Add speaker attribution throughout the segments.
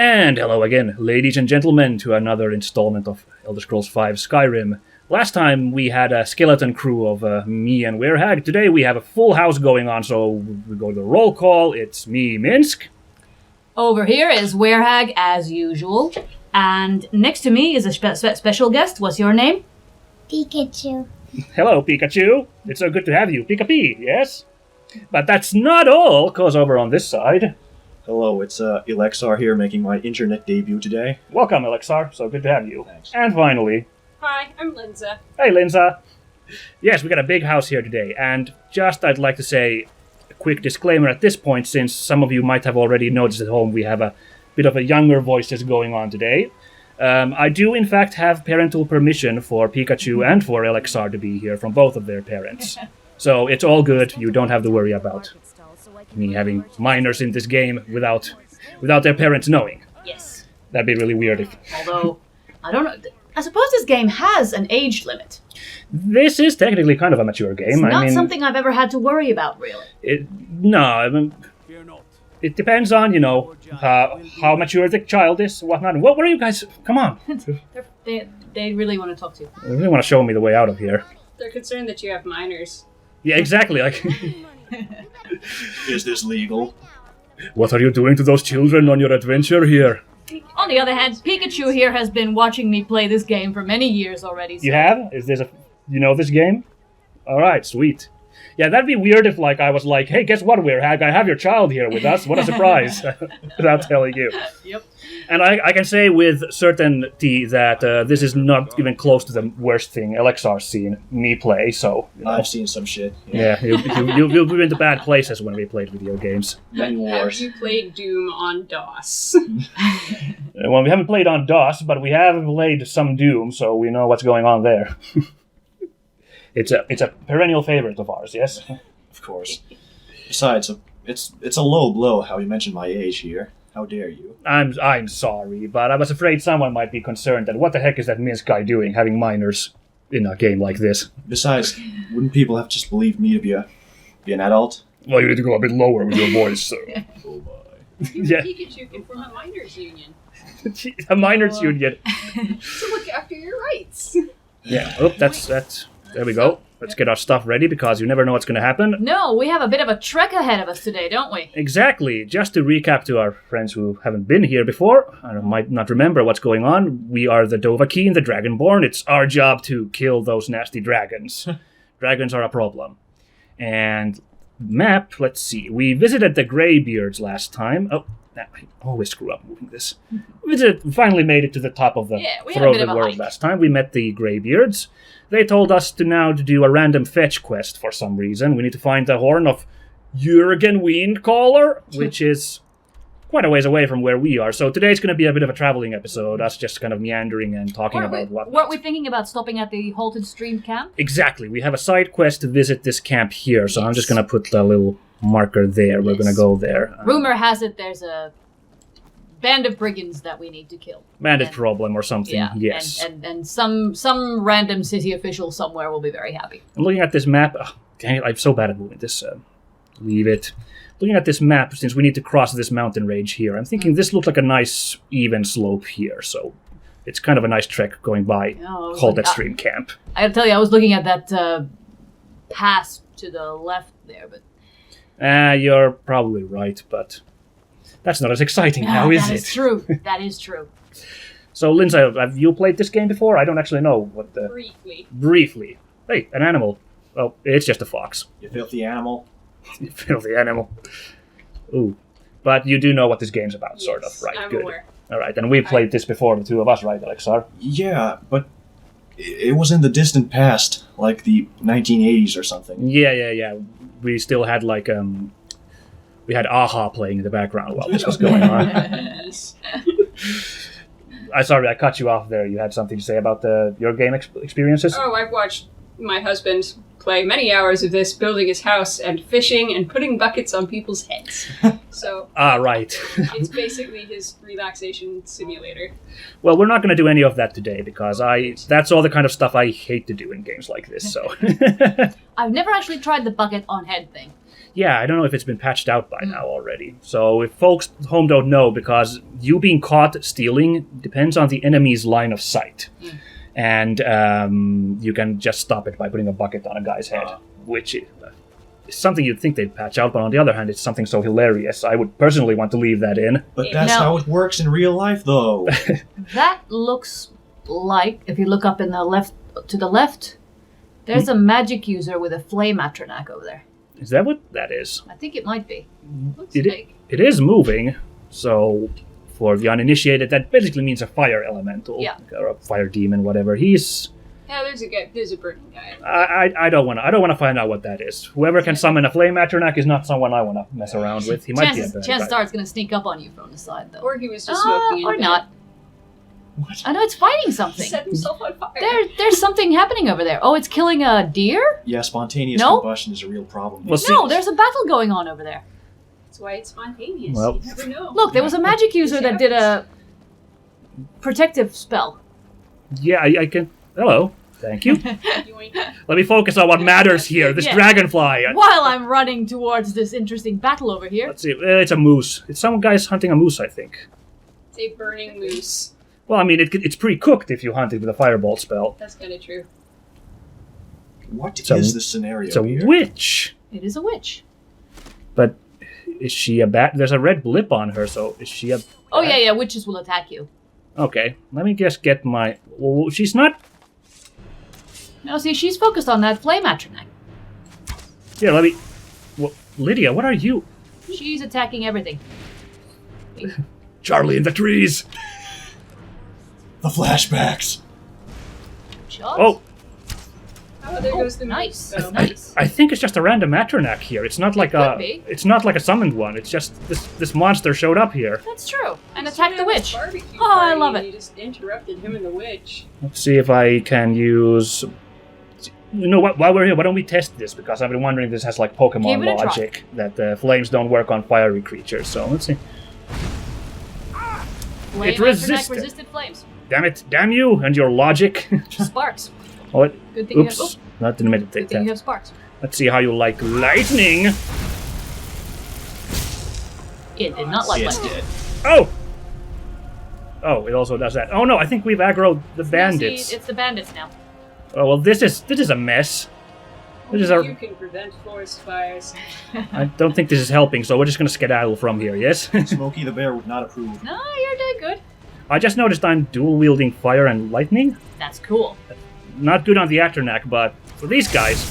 Speaker 1: And hello again, ladies and gentlemen, to another installment of Elder Scrolls V Skyrim. Last time we had a skeleton crew of me and Werehag. Today we have a full house going on, so we go to the roll call. It's me, Minsk.
Speaker 2: Over here is Werehag, as usual. And next to me is a special guest. What's your name?
Speaker 3: Pikachu.
Speaker 1: Hello, Pikachu. It's so good to have you. Pika-P, yes? But that's not all, cause over on this side...
Speaker 4: Hello, it's Elexar here making my internet debut today.
Speaker 1: Welcome, Elexar. So good to have you.
Speaker 4: Thanks.
Speaker 1: And finally...
Speaker 5: Hi, I'm Linza.
Speaker 1: Hey, Linza. Yes, we got a big house here today, and just I'd like to say a quick disclaimer at this point, since some of you might have already noticed at home we have a bit of a younger voices going on today. I do, in fact, have parental permission for Pikachu and for Elexar to be here from both of their parents. So it's all good. You don't have to worry about me having minors in this game without their parents knowing.
Speaker 2: Yes.
Speaker 1: That'd be really weird if...
Speaker 2: Although, I don't know. I suppose this game has an age limit.
Speaker 1: This is technically kind of a mature game.
Speaker 2: It's not something I've ever had to worry about, really.
Speaker 1: It depends on, how mature the child is, whatnot. What are you guys... Come on.
Speaker 2: They really want to talk to you.
Speaker 1: They really want to show me the way out of here.
Speaker 5: They're concerned that you have minors.
Speaker 1: Yeah, exactly. Like,
Speaker 4: Is this legal?
Speaker 1: what are you doing to those children on your adventure here?
Speaker 2: On the other hand, Pikachu here has been watching me play this game for many years already. So.
Speaker 1: You have? You know this game? Alright, sweet. Yeah, that'd be weird if, I was like, hey, guess what, Werehag? I have your child here with us. What a surprise. Without telling you.
Speaker 2: Yep.
Speaker 1: And I can say with certainty that this is not even close to the worst thing Elexar's seen me play, so...
Speaker 4: I've seen some shit.
Speaker 1: Yeah, you've been to bad places when we played video games.
Speaker 4: Many
Speaker 5: Have
Speaker 4: wars.
Speaker 5: you played Doom on DOS?
Speaker 1: Well, we haven't played on DOS, but we have played some Doom, so we know what's going on there. It's a perennial favorite of ours, yes?
Speaker 4: Of course. Besides, it's a low blow how you mentioned my age here. How dare you?
Speaker 1: I'm sorry, but I was afraid someone might be concerned that what the heck is that Minsk guy doing, having minors in a game like this?
Speaker 4: Besides, wouldn't people have just believed me to be an adult?
Speaker 1: Well, you need to go a bit lower with your voice, so...
Speaker 4: Oh my.
Speaker 5: You
Speaker 1: Yeah.
Speaker 5: Pikachu can form a minors union
Speaker 1: A minors union.
Speaker 5: to look after your rights.
Speaker 1: Yeah, that's... There we go. Let's get our stuff ready, because you never know what's going to happen.
Speaker 2: No, we have a bit of a trek ahead of us today, don't we?
Speaker 1: Exactly. Just to recap to our friends who haven't been here before, and might not remember what's going on, we are the Dovahkiin, the Dragonborn. It's our job to kill those nasty dragons. Dragons are a problem. And map, let's see. We visited the Greybeards last time. Oh, I always screw up moving this. We finally made it to the top of the
Speaker 2: we had a
Speaker 1: throat
Speaker 2: bit
Speaker 1: of the
Speaker 2: of a
Speaker 1: world
Speaker 2: hike.
Speaker 1: last time. We met the Greybeards. They told us to do a random fetch quest for some reason. We need to find the Horn of Jurgen Windcaller, which is quite a ways away from where we are. So today's going to be a bit of a traveling episode, us just kind of meandering and talking about what.
Speaker 2: Weren't we thinking about stopping at the Halted Stream camp?
Speaker 1: Exactly. We have a side quest to visit this camp here, so I'm just going to put the little marker there. We're
Speaker 2: Yes.
Speaker 1: going to go there.
Speaker 2: Rumor has it there's a band of brigands that we need to kill.
Speaker 1: Bandit
Speaker 2: And-
Speaker 1: problem or something.
Speaker 2: Yeah,
Speaker 1: Yes.
Speaker 2: and some random city official somewhere will be very happy.
Speaker 1: I'm looking at this map. Oh, dang it, I'm so bad at moving this. Leave it. Looking at this map, since we need to cross this mountain range here, I'm thinking this looks like a nice, even slope here, so it's kind of a nice trek going by
Speaker 2: Oh,
Speaker 1: Halted Stream Camp.
Speaker 2: I gotta tell you, I was looking at that pass to the left there, but
Speaker 1: You're probably right, but that's not as exciting now, is
Speaker 2: that
Speaker 1: it?
Speaker 2: is true. That is true.
Speaker 1: So, Linza, have you played this game before? I don't actually know what the...
Speaker 5: Briefly.
Speaker 1: Briefly. Hey, an animal. Oh, it's just a fox.
Speaker 4: You filthy animal.
Speaker 1: You filthy animal. Ooh. But you do know what this game's about, sort of,
Speaker 5: Yes,
Speaker 1: right?
Speaker 5: I'm
Speaker 1: Good.
Speaker 5: aware.
Speaker 1: All right, and we played this before, the two of us, right, Elexar?
Speaker 4: Yeah, but it was in the distant past, like the 1980s or something.
Speaker 1: Yeah. We still had, we had Aha playing in the background while this was going on.
Speaker 5: Yes.
Speaker 1: Sorry, I cut you off there. You had something to say about your game experiences?
Speaker 5: Oh, I've watched my husband play many hours of this, building his house and fishing and putting buckets on people's heads. So
Speaker 1: Ah, right.
Speaker 5: it's basically his relaxation simulator.
Speaker 1: Well, we're not going to do any of that today, because that's all the kind of stuff I hate to do in games like this, so...
Speaker 2: I've never actually tried the bucket on head thing.
Speaker 1: Yeah, I don't know if it's been patched out by now already. So if folks at home don't know, because you being caught stealing depends on the enemy's line of sight. And you can just stop it by putting a bucket on a guy's head, which is something you'd think they'd patch out, but on the other hand, it's something so hilarious. I would personally want to leave that in.
Speaker 4: But that's how it works in real life, though.
Speaker 2: That looks like, if you look up in the left to the left, there's a magic user with a flame atronach over there.
Speaker 1: Is that what that is?
Speaker 2: I think it might be.
Speaker 5: Looks like.
Speaker 1: It is moving, so for the uninitiated, that basically means a fire elemental.
Speaker 2: Yeah.
Speaker 1: Or a fire demon, whatever. He's...
Speaker 5: Yeah, there's a burning guy.
Speaker 1: I don't want to find out what that is. Whoever can summon a flame atronach is not someone I want to mess around with. He might be a bad guy.
Speaker 2: Star's going to sneak up on you from the side, though.
Speaker 5: Or he was just smoking.
Speaker 2: Or not.
Speaker 4: What?
Speaker 2: I know it's fighting something.
Speaker 5: Set himself on fire.
Speaker 2: There's something happening over there. Oh, it's killing a deer?
Speaker 4: Yeah, spontaneous
Speaker 2: No?
Speaker 4: combustion is a real problem.
Speaker 1: Well,
Speaker 2: No, there's a battle going on over there.
Speaker 5: That's why it's spontaneous.
Speaker 1: Well-
Speaker 5: You never know.
Speaker 2: Look, there was a magic user that did a protective spell.
Speaker 1: Yeah, I can... Hello. Thank you.
Speaker 5: Yoink.
Speaker 1: Let me focus on what matters here. This
Speaker 2: Yeah.
Speaker 1: dragonfly.
Speaker 2: While I'm running towards this interesting battle over here.
Speaker 1: Let's see. It's a moose. It's some guy's hunting a moose, I think.
Speaker 5: It's a burning moose.
Speaker 1: Well, I mean, it's pre-cooked if you hunt it with a firebolt spell.
Speaker 5: That's kind of true.
Speaker 4: What
Speaker 1: It's a-
Speaker 4: is the scenario
Speaker 1: It's a
Speaker 4: here?
Speaker 1: witch.
Speaker 2: It is a witch.
Speaker 1: But is she a bat? There's a red blip on her, so is she a...
Speaker 2: Oh, yeah, witches will attack you.
Speaker 1: Okay, let me just get my... Well, she's not...
Speaker 2: No, see, she's focused on that flame atronach.
Speaker 1: Here, let me... Well, Lydia, what are you...
Speaker 2: She's attacking everything.
Speaker 1: Charlie in the trees!
Speaker 4: The flashbacks.
Speaker 2: Shots?
Speaker 1: Oh,
Speaker 5: Oh, there goes the
Speaker 2: nice.
Speaker 5: moose. So.
Speaker 2: Nice.
Speaker 1: I think it's just a random atronach here. It's not like
Speaker 2: could be.
Speaker 1: It's not like a summoned one. It's just this monster showed up here.
Speaker 2: That's true. And
Speaker 5: He's
Speaker 2: attack the
Speaker 5: trying to have
Speaker 2: witch.
Speaker 5: a barbecue
Speaker 2: Oh, I
Speaker 5: party,
Speaker 2: love
Speaker 5: and
Speaker 2: it.
Speaker 5: You just interrupted him and the witch.
Speaker 1: Let's see if I can use... You know what? While we're here, why don't we test this? Because I've been wondering if this has like Pokemon
Speaker 2: Give it a try.
Speaker 1: logic that flames don't work on fiery creatures. So let's see.
Speaker 2: Flame
Speaker 1: It resisted.
Speaker 2: atronach resisted flames.
Speaker 1: Damn it! Damn you and your logic.
Speaker 2: Sparks.
Speaker 1: Oh, it,
Speaker 2: Good thing you have,
Speaker 1: oops! Not didn't mean to
Speaker 2: good
Speaker 1: take
Speaker 2: thing you
Speaker 1: that.
Speaker 2: have sparks.
Speaker 1: Let's see how you like lightning.
Speaker 2: It did not like
Speaker 4: It's
Speaker 2: lightning.
Speaker 4: dead.
Speaker 1: Oh. Oh, it also does that. Oh no, I think we've aggroed the bandits.
Speaker 2: See, it's the bandits now.
Speaker 1: Oh well, this is a mess. This is
Speaker 5: You
Speaker 1: a.
Speaker 5: can prevent forest fires.
Speaker 1: I don't think this is helping, so we're just gonna skedaddle from here. Yes.
Speaker 4: Smokey the Bear would not approve.
Speaker 2: No, you're doing good.
Speaker 1: I just noticed I'm dual wielding fire and lightning.
Speaker 2: That's cool.
Speaker 1: Not good on the atronach, but for these guys,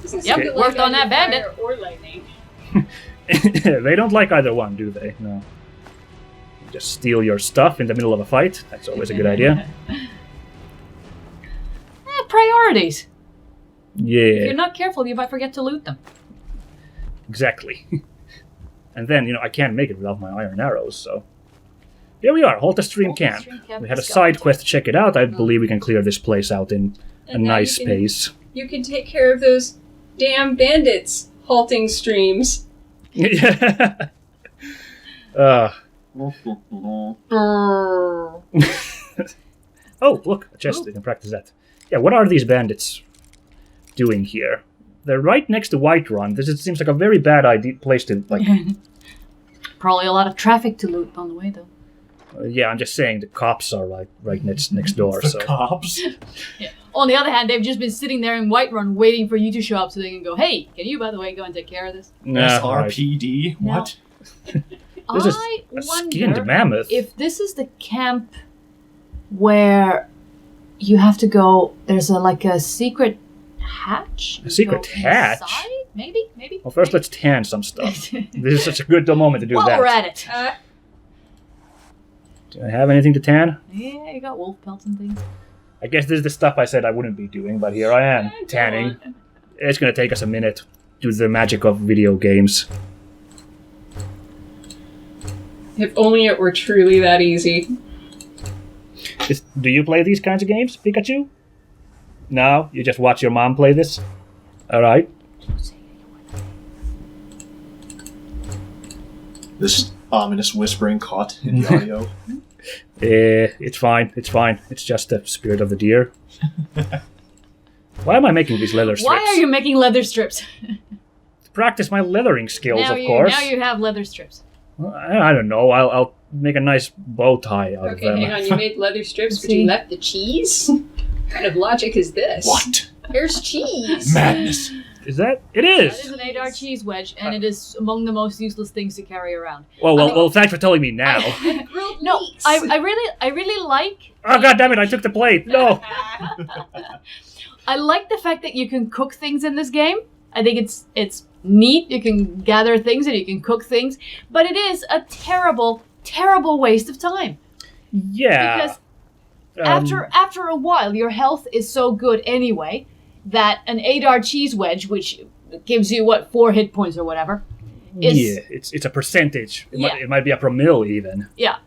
Speaker 5: Doesn't
Speaker 2: Yep,
Speaker 5: seem to
Speaker 2: worked on
Speaker 5: either
Speaker 2: that bandit.
Speaker 5: fire or lightning.
Speaker 1: they don't like either one, do they? No. Just steal your stuff in the middle of a fight. That's always a good idea.
Speaker 2: Priorities. If
Speaker 1: Yeah,
Speaker 2: you're not careful, you might forget to loot them.
Speaker 1: exactly. And then, I can't make it without my iron arrows, so... Here we are, Halta Stream
Speaker 2: Halta
Speaker 1: Camp.
Speaker 2: Stream Camp
Speaker 1: We had a
Speaker 2: discovered.
Speaker 1: side quest to check it out. I believe we can clear this place out in a
Speaker 5: And now
Speaker 1: nice
Speaker 5: you can-
Speaker 1: pace.
Speaker 5: You can take care of those damn bandits halting streams.
Speaker 1: uh,
Speaker 2: Brrr.
Speaker 1: oh, look, a chest.
Speaker 2: Ooh.
Speaker 1: We can practice that. Yeah, what are these bandits doing here? They're right next to Whiterun. This seems like a very bad place to, like...
Speaker 2: Probably a lot of traffic to loot on the way, though.
Speaker 1: Yeah, I'm just saying the cops are like right next door.
Speaker 4: The
Speaker 1: So
Speaker 4: cops.
Speaker 2: On the other hand, they've just been sitting there in Whiterun waiting for you to show up so they can go, hey, can you, by the way, go and take care of this?
Speaker 1: right.
Speaker 4: SRPD.
Speaker 2: No.
Speaker 4: What?
Speaker 1: This is
Speaker 2: I
Speaker 1: a
Speaker 2: wonder
Speaker 1: skinned mammoth.
Speaker 2: if this is the camp where you have to go, there's a secret hatch?
Speaker 1: A secret
Speaker 2: You go
Speaker 1: hatch?
Speaker 2: inside? Maybe?
Speaker 1: Well, first let's tan some stuff. This is such a good moment to do
Speaker 2: While
Speaker 1: that.
Speaker 2: we're at it.
Speaker 1: Do I have anything to tan?
Speaker 2: Yeah, you got wolf pelts and things.
Speaker 1: I guess this is the stuff I said I wouldn't be doing, but here I am, tanning. It's gonna take us a minute. Do the magic of video games.
Speaker 5: If only it were truly that easy.
Speaker 1: Do you play these kinds of games, Pikachu? No? You just watch your mom play this? Alright.
Speaker 4: This ominous whispering caught in the audio.
Speaker 1: It's fine. It's fine. It's just the spirit of the deer. Why am I making these leather strips?
Speaker 2: Why are you making leather strips?
Speaker 1: To practice my leathering skills, of course.
Speaker 2: Now you have leather strips.
Speaker 1: Well, I don't know. I'll make a nice bow tie out of
Speaker 5: Okay,
Speaker 1: them.
Speaker 5: hang on. You made leather strips, but you left the cheese? What kind of logic is this?
Speaker 4: What?
Speaker 5: There's cheese.
Speaker 4: Madness.
Speaker 1: Is that? It
Speaker 2: That
Speaker 1: is.
Speaker 2: is an Adar cheese wedge, and it is among the most useless things to carry around.
Speaker 1: Well, thanks for telling me now.
Speaker 5: Grilled
Speaker 2: No,
Speaker 5: meats.
Speaker 2: I really like.
Speaker 1: Oh, god damn it, I took the plate. No.
Speaker 2: I like the fact that you can cook things in this game. I think it's neat. You can gather things and you can cook things, but it is a terrible, terrible waste of time.
Speaker 1: Yeah.
Speaker 2: Because after a while, your health is so good anyway that an Adar cheese wedge, which gives you 4 hit points or whatever, is
Speaker 1: yeah, it's a percentage.
Speaker 2: Yeah.
Speaker 1: It might be a promille even.
Speaker 2: yeah.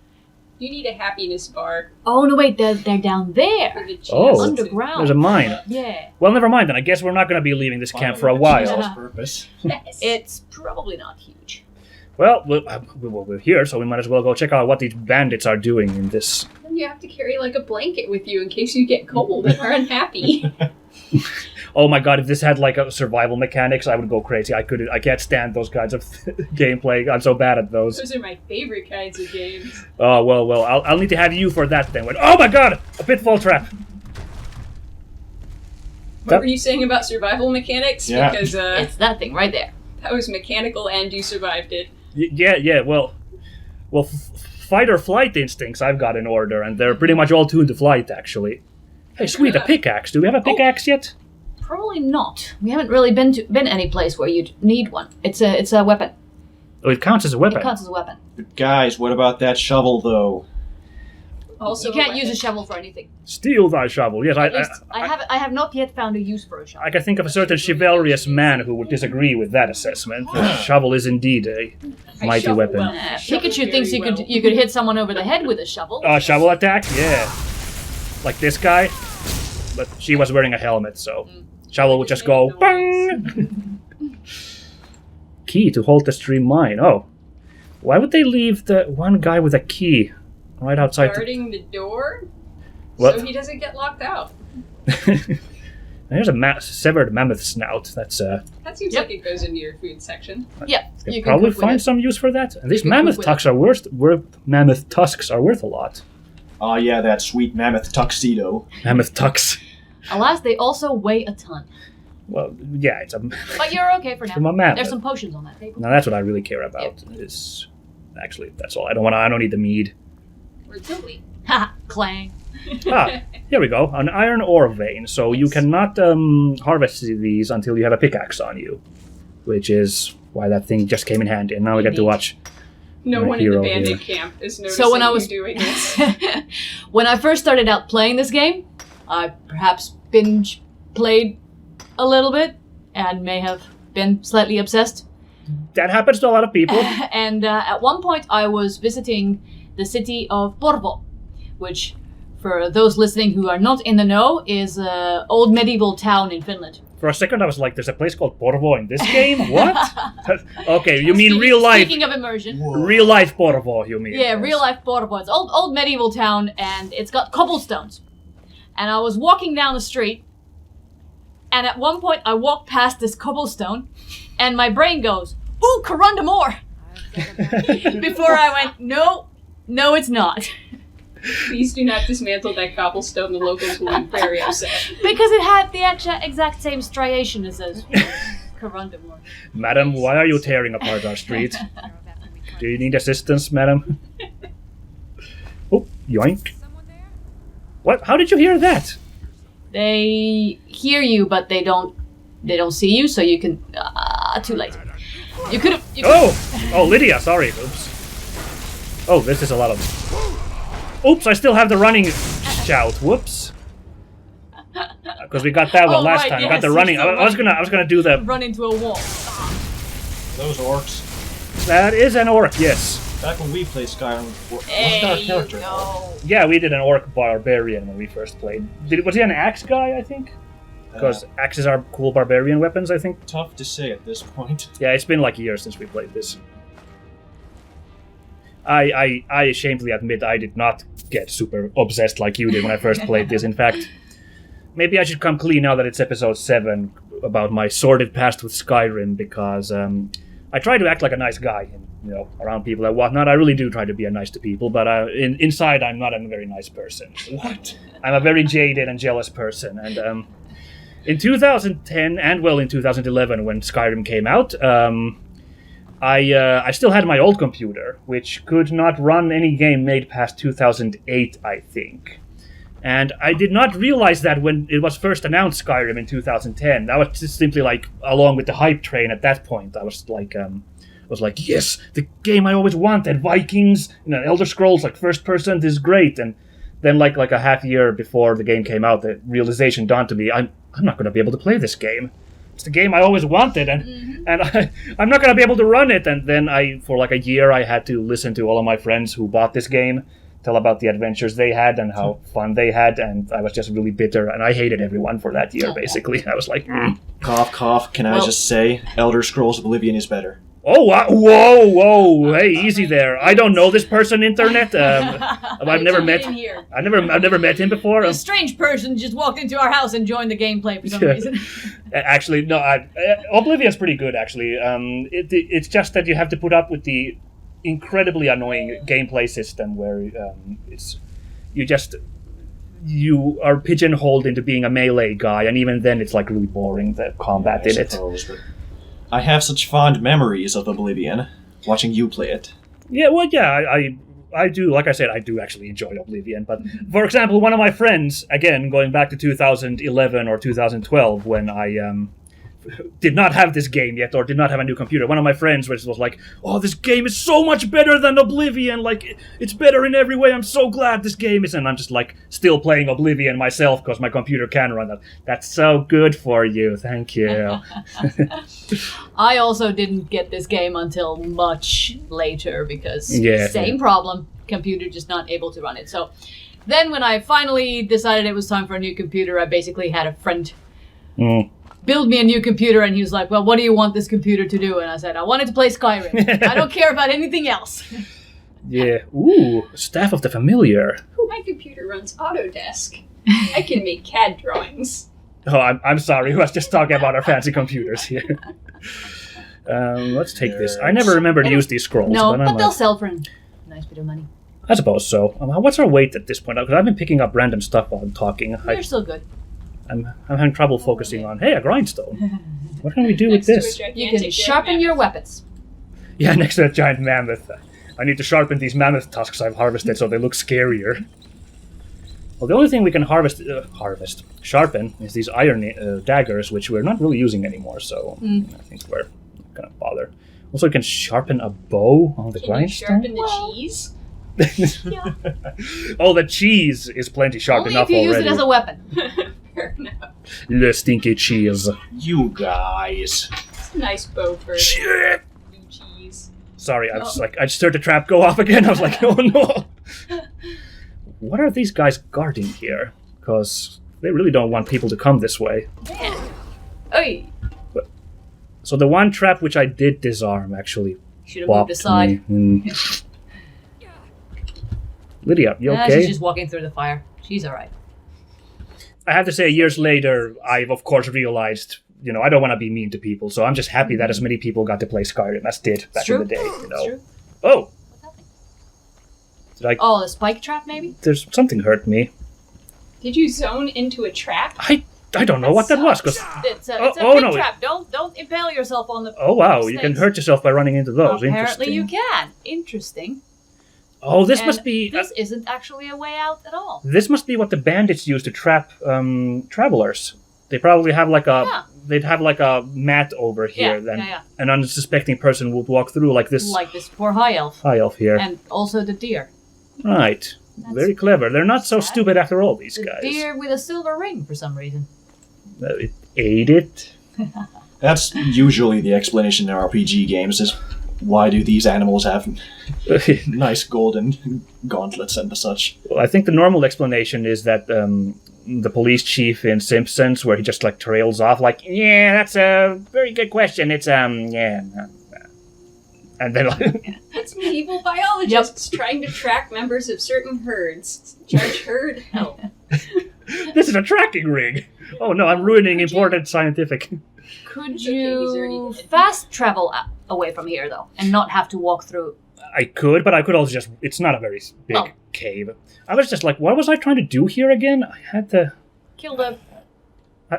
Speaker 5: You need a happiness bar
Speaker 2: Oh no, wait, they're down
Speaker 5: for
Speaker 2: there,
Speaker 5: the cheese.
Speaker 1: Oh.
Speaker 2: underground.
Speaker 1: There's a mine.
Speaker 2: Yeah,
Speaker 1: Well, never mind then. I guess we're not going to be leaving this camp for a
Speaker 4: Finally,
Speaker 1: while.
Speaker 4: cheese purpose.
Speaker 5: Yes.
Speaker 2: it's probably not huge.
Speaker 1: Well, we're here, so we might as well go check out what these bandits are doing in this.
Speaker 5: And you have to carry like a blanket with you in case you get cold and are unhappy.
Speaker 1: Oh my god, if this had like a survival mechanics, I would go crazy. I can't stand those kinds of gameplay. I'm so bad at those.
Speaker 5: Those are my favorite kinds of games.
Speaker 1: Oh, well, I'll need to have you for that then. Oh my god, a pitfall trap.
Speaker 5: What were you saying about survival mechanics?
Speaker 4: Yeah.
Speaker 5: Because
Speaker 2: It's that thing right there.
Speaker 5: that was mechanical and you survived it.
Speaker 1: Yeah, well, fight or flight instincts I've got in order, and they're pretty much all tuned to flight, actually. Hey, sweet, a pickaxe. Do we have a pickaxe yet?
Speaker 2: Probably not. We haven't really been any place where you'd need one. It's a weapon.
Speaker 1: Oh, it counts as a weapon.
Speaker 2: It counts as a weapon.
Speaker 4: But guys, what about that shovel, though?
Speaker 5: Also,
Speaker 2: You can't use a shovel for anything.
Speaker 1: Steal thy shovel. Yes,
Speaker 2: At least I have not yet found a use for a shovel.
Speaker 1: I can think of a certain chivalrous man who would disagree with that assessment. The shovel is indeed a mighty
Speaker 5: shovel
Speaker 1: weapon.
Speaker 5: well.
Speaker 2: Pikachu thinks you could hit someone over the head with a shovel.
Speaker 1: Shovel attack? Yeah. Like this guy. But she was wearing a helmet, so shovel would just go bang! Key to halt the stream mine. Oh. Why would they leave the one guy with a key right outside?
Speaker 5: Guarding the door
Speaker 1: What?
Speaker 5: so he doesn't get locked out.
Speaker 1: There's a severed mammoth snout. That's
Speaker 5: That seems
Speaker 2: Yep.
Speaker 5: like it goes into your food section.
Speaker 2: Yeah,
Speaker 1: you
Speaker 2: you
Speaker 1: can probably
Speaker 2: cook with
Speaker 1: find
Speaker 2: it.
Speaker 1: some use for that. And these
Speaker 2: can
Speaker 1: mammoth
Speaker 2: cook with
Speaker 1: tusks are mammoth tusks are worth a lot.
Speaker 4: Oh yeah, that sweet mammoth tuxedo.
Speaker 1: Mammoth tucks.
Speaker 2: Alas, they also weigh a ton.
Speaker 1: Well, yeah, it's a
Speaker 2: But you're okay for now.
Speaker 1: from a mammoth.
Speaker 2: There's some potions on that table.
Speaker 1: Now that's what I really care about. Is actually that's all. I don't need the mead.
Speaker 5: Or do we?
Speaker 2: Ha! Clang.
Speaker 1: Here we go. An iron ore vein. So you cannot harvest these until you have a pickaxe on you, which is why that thing just came in handy. And now we get to
Speaker 2: Indeed.
Speaker 1: watch.
Speaker 5: No
Speaker 1: My
Speaker 5: one in the
Speaker 1: hero
Speaker 5: bandit
Speaker 1: here.
Speaker 5: camp is noticing
Speaker 2: So when I was
Speaker 5: you doing this.
Speaker 2: when I first started out playing this game, I perhaps binge played a little bit and may have been slightly obsessed.
Speaker 1: That happens to a lot of people.
Speaker 2: And at one point, I was visiting the city of Porvo, which, for those listening who are not in the know, is an old medieval town in Finland.
Speaker 1: For a second, I was like, "There's a place called Porvo in this game? What?" Okay, you mean real life?
Speaker 2: Speaking of immersion.
Speaker 1: Real life Porvo, you mean?
Speaker 2: Yeah, real life Porvo. It's old medieval town, and it's got cobblestones. And I was walking down the street, and at one point I walked past this cobblestone, and my brain goes, "Ooh, Corundamore!" Before I went, no, it's not.
Speaker 5: Please do not dismantle that cobblestone. The locals will be very upset.
Speaker 2: Because it had the exact same striation as those Corundamore.
Speaker 1: Madam, why are you tearing apart our street? Do you need assistance, madam? Oh, yoink. What? How did you hear that?
Speaker 2: They hear you, but they don't see you, so you can. Too late. You could have.
Speaker 1: Oh, Lydia. Sorry. Oops. Oh, this is a lot of. Oops! I still have the running shout. Whoops. Because we got that one last
Speaker 2: right,
Speaker 1: time. We
Speaker 2: yes,
Speaker 1: got the
Speaker 2: you
Speaker 1: running.
Speaker 2: still
Speaker 1: I was gonna do the.
Speaker 2: run into a wall.
Speaker 4: Those orcs.
Speaker 1: That is an orc. Yes.
Speaker 4: Back when we played Skyrim, wasn't our
Speaker 2: Hey,
Speaker 4: character?
Speaker 2: no.
Speaker 1: Yeah, we did an orc barbarian when we first played. Was he an axe guy? I think. Because axes are cool barbarian weapons. I think.
Speaker 4: Tough to say at this point.
Speaker 1: Yeah, it's been like years since we played this. I shamefully admit I did not get super obsessed like you did when I first played this. In fact, maybe I should come clean now that it's episode 7 about my sordid past with Skyrim, because I try to act like a nice guy, around people and whatnot. I really do try to be nice to people, but inside I'm not a very nice person. What? I'm a very jaded and jealous person, and in 2010 and in 2011 when Skyrim came out, I still had my old computer, which could not run any game made past 2008, I think. And I did not realize that when it was first announced, Skyrim, in 2010. That was just simply like along with the hype train at that point. I was like, yes, the game I always wanted, Vikings, Elder Scrolls, like first person, this is great. And then like a half year before the game came out, the realization dawned to me, I'm not going to be able to play this game. It's the game I always wanted, and I'm not going to be able to run it. And then for like a year, I had to listen to all of my friends who bought this game tell about the adventures they had and how fun they had, and I was just really bitter, and I hated everyone for that year, basically. I was like,
Speaker 4: Cough, cough. Can I just say, Elder Scrolls Oblivion is better.
Speaker 1: Oh, whoa, hey, easy there. I don't know this person, internet. I've never met met him before.
Speaker 2: A strange person just walked into our house and joined the gameplay for some reason.
Speaker 1: Actually, no, Oblivion's pretty good, actually. It's just that you have to put up with the incredibly annoying gameplay system where you are pigeonholed into being a melee guy, and even then it's like really boring, the combat in it.
Speaker 4: But I have such fond memories of Oblivion, watching you play it.
Speaker 1: Yeah, well, yeah, I do, like I said, I do actually enjoy Oblivion, but for example, one of my friends, again, going back to 2011 or 2012, when I did not have this game yet, or did not have a new computer, one of my friends was like, oh, this game is so much better than Oblivion, like, it's better in every way, I'm so glad this game is, and I'm just like, still playing Oblivion myself, because my computer can run that. That's so good for you, thank you.
Speaker 2: I also didn't get this game until much later, because same problem, computer just not able to run it. So then when I finally decided it was time for a new computer, I basically had a friend build me a new computer, and he was like, well, what do you want this computer to do? And I said, I want it to play Skyrim. I don't care about anything else.
Speaker 1: Yeah. Ooh, Staff of the Familiar.
Speaker 5: My computer runs Autodesk. I can make CAD drawings.
Speaker 1: Oh, I'm sorry. I was just talking about our fancy computers here. Let's take this. I never remember to use these scrolls.
Speaker 2: No, but they'll sell for a nice bit of money.
Speaker 1: I suppose so. What's our weight at this point? Because I've been picking up random stuff while I'm talking.
Speaker 2: You're still good.
Speaker 1: I'm having trouble focusing on, hey, a grindstone. What can we do with this?
Speaker 2: You can sharpen your weapons.
Speaker 1: Yeah, next to that giant mammoth. I need to sharpen these mammoth tusks I've harvested so they look scarier. Well, the only thing we can sharpen, is these iron daggers, which we're not really using anymore, so I think we're not going to bother. Also, we can sharpen a bow on the grindstone.
Speaker 5: Can you sharpen the cheese?
Speaker 2: Yeah.
Speaker 1: Oh, the cheese is plenty sharp enough already.
Speaker 2: Only if you use it as a weapon.
Speaker 5: Fair enough.
Speaker 1: Le stinky cheese.
Speaker 4: You guys.
Speaker 5: It's a nice bow for
Speaker 1: Shit.
Speaker 5: new cheese.
Speaker 1: Sorry, I was like, I just heard the trap go off again. I was like, oh no. What are these guys guarding here? Because they really don't want people to come this way.
Speaker 2: Yeah. Oy.
Speaker 1: So the one trap which I did disarm actually
Speaker 2: should have moved aside.
Speaker 1: Lydia, you okay?
Speaker 2: She's just walking through the fire. She's alright.
Speaker 1: I have to say, years later, I've of course realized, I don't want to be mean to people, so I'm just happy that as many people got to play Skyrim as did back in the day,
Speaker 2: It's true.
Speaker 1: Oh!
Speaker 2: What's happening?
Speaker 1: Did
Speaker 2: the spike trap, maybe?
Speaker 1: There's something hurt me.
Speaker 5: Did you zone into a trap?
Speaker 1: I don't know what that was, because...
Speaker 2: It's a big trap. Don't impale yourself on the...
Speaker 1: Oh, wow,
Speaker 2: snakes.
Speaker 1: You can hurt yourself by running into those.
Speaker 2: Apparently you can. Interesting.
Speaker 1: Oh, this must be...
Speaker 2: This isn't actually a way out at all.
Speaker 1: This must be what the bandits use to trap travelers. They probably have like a... Yeah. They'd have like a mat over here. An unsuspecting person would walk through like this.
Speaker 2: Like this poor high elf.
Speaker 1: High elf here.
Speaker 2: And also the deer.
Speaker 1: Right. Very clever. They're not so stupid after all, these guys.
Speaker 2: The deer with a silver ring for some reason.
Speaker 1: It ate it.
Speaker 4: That's usually the explanation in RPG games, is why do these animals have nice golden gauntlets and such?
Speaker 1: Well, I think the normal explanation is that the police chief in Simpsons, where he just like trails off like, yeah, that's a very good question. It's and then like...
Speaker 5: It's medieval biologists trying to track members of certain herds. Charge herd help.
Speaker 1: This is a tracking rig. Oh no, I'm ruining important scientific.
Speaker 2: Could
Speaker 5: It's okay, he's already
Speaker 2: you
Speaker 5: dead.
Speaker 2: fast travel away from here, though, and not have to walk through?
Speaker 1: I could, but I could also just. It's not a very big
Speaker 2: Well.
Speaker 1: cave. I was just like, what was I trying to do here again? I had to.
Speaker 2: Kill the...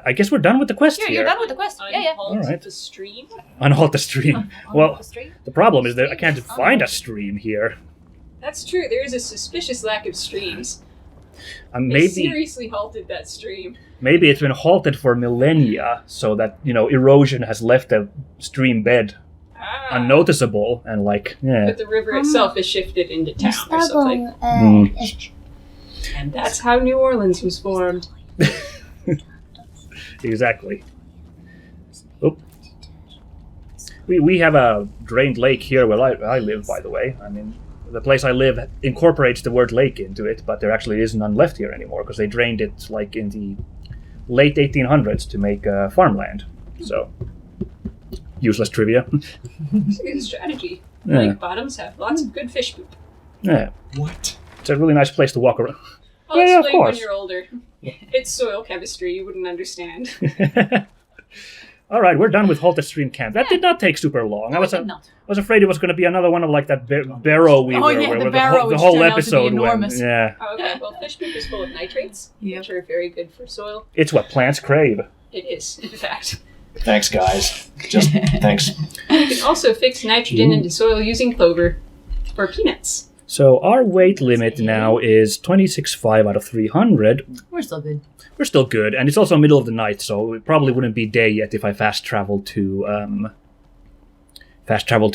Speaker 1: I guess we're done with the quest
Speaker 2: You're
Speaker 1: here.
Speaker 2: done with the quest. Yeah.
Speaker 5: Unhalt
Speaker 1: Alright.
Speaker 5: the stream.
Speaker 1: Unhalt the stream.
Speaker 2: On
Speaker 1: Well,
Speaker 2: the street.
Speaker 1: the problem is that I can't find a stream here.
Speaker 5: That's true. There is a suspicious lack of streams. They
Speaker 1: Maybe
Speaker 5: seriously halted that stream.
Speaker 1: maybe it's been halted for millennia, so that erosion has left the stream bed
Speaker 5: Ah.
Speaker 1: unnoticeable, and
Speaker 5: But the river itself is shifted into town or something. And that's how New Orleans was formed.
Speaker 1: Exactly. Oop. We have a drained lake here where I live, by the way. I mean, the place I live incorporates the word lake into it, but there actually is none left here anymore because they drained it like in the late 1800s to make farmland. So, useless trivia.
Speaker 5: It's a good strategy.
Speaker 1: Yeah.
Speaker 5: Lake bottoms have lots of good fish poop.
Speaker 1: Yeah,
Speaker 4: What?
Speaker 1: it's a really nice place to walk around.
Speaker 5: I'll
Speaker 1: Yeah, of
Speaker 5: explain when
Speaker 1: course.
Speaker 5: you're older. It's soil chemistry, you wouldn't understand.
Speaker 1: All right, we're done with Halted Stream Camp. That did not take super long. I
Speaker 2: No,
Speaker 1: was
Speaker 2: it did not.
Speaker 1: afraid it was going to be another one of like that barrow we
Speaker 2: Oh,
Speaker 1: were,
Speaker 2: yeah,
Speaker 1: where
Speaker 2: the
Speaker 1: the
Speaker 2: barrow,
Speaker 1: whole,
Speaker 2: which
Speaker 1: the whole
Speaker 2: turned out to be
Speaker 1: episode went.
Speaker 2: enormous.
Speaker 1: Yeah,
Speaker 5: Oh, okay, well, fish poop is full of nitrates,
Speaker 2: Yep.
Speaker 5: which are very good for soil.
Speaker 1: it's what plants crave.
Speaker 5: It is, in fact.
Speaker 4: Thanks, guys. Just thanks.
Speaker 5: You can also fix nitrogen into soil using clover or peanuts.
Speaker 1: So our weight limit now is 26.5 out of 300.
Speaker 2: We're still good.
Speaker 1: We're still good, and it's also middle of the night, so it probably wouldn't be day yet if I fast traveled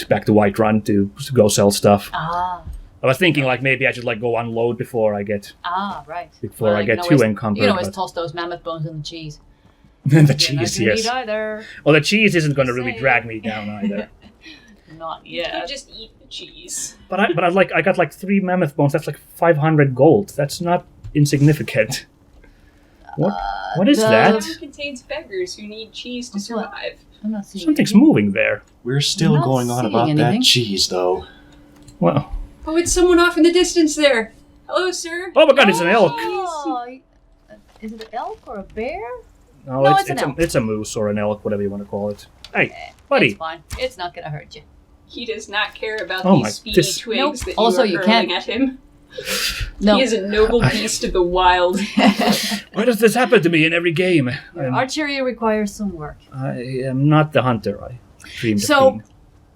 Speaker 1: back to Whiterun to go sell stuff.
Speaker 2: Ah,
Speaker 1: I was thinking like maybe I should like go unload before I get
Speaker 2: right.
Speaker 1: before I
Speaker 2: you
Speaker 1: get
Speaker 2: can
Speaker 1: too
Speaker 2: always-
Speaker 1: encumbered.
Speaker 2: You can always
Speaker 1: but-
Speaker 2: toss those mammoth bones in the cheese.
Speaker 1: the
Speaker 2: You're not
Speaker 1: cheese,
Speaker 2: gonna
Speaker 1: yes.
Speaker 2: eat either.
Speaker 1: Well, the cheese isn't going to really
Speaker 2: Say.
Speaker 1: drag me down either.
Speaker 2: Not
Speaker 5: You
Speaker 2: yet.
Speaker 5: just eat the cheese.
Speaker 1: But I got like 3 mammoth bones. That's like 500 gold. That's not insignificant. What is
Speaker 2: the-
Speaker 1: that?
Speaker 5: Town contains beggars who need cheese to
Speaker 2: What's what?
Speaker 5: survive.
Speaker 2: I'm not seeing
Speaker 1: Something's
Speaker 2: anything.
Speaker 1: moving there.
Speaker 4: We're still
Speaker 2: Not
Speaker 4: going on
Speaker 2: seeing
Speaker 4: about
Speaker 2: anything.
Speaker 4: that cheese, though.
Speaker 1: Well,
Speaker 5: Oh, it's someone off in the distance there. Hello, sir.
Speaker 1: oh my god, it's an elk.
Speaker 2: Oh, is it an elk or a bear?
Speaker 1: No,
Speaker 2: No,
Speaker 1: it's
Speaker 2: it's an elk.
Speaker 1: it's a moose or an elk, whatever you want to call it. Hey,
Speaker 2: It's
Speaker 1: buddy.
Speaker 2: fine. It's not gonna hurt you.
Speaker 5: He does not care about
Speaker 1: Oh
Speaker 5: these
Speaker 1: my-
Speaker 5: speedy
Speaker 1: this-
Speaker 5: twigs
Speaker 2: Nope.
Speaker 5: that you
Speaker 2: Also,
Speaker 5: are
Speaker 2: you
Speaker 5: hurling
Speaker 2: can't-
Speaker 5: at him.
Speaker 2: No.
Speaker 5: He is a noble beast of the wild.
Speaker 1: Why does this happen to me in every game?
Speaker 2: Archery requires some work.
Speaker 1: I am not the hunter. I dreamed
Speaker 2: So-
Speaker 1: of being.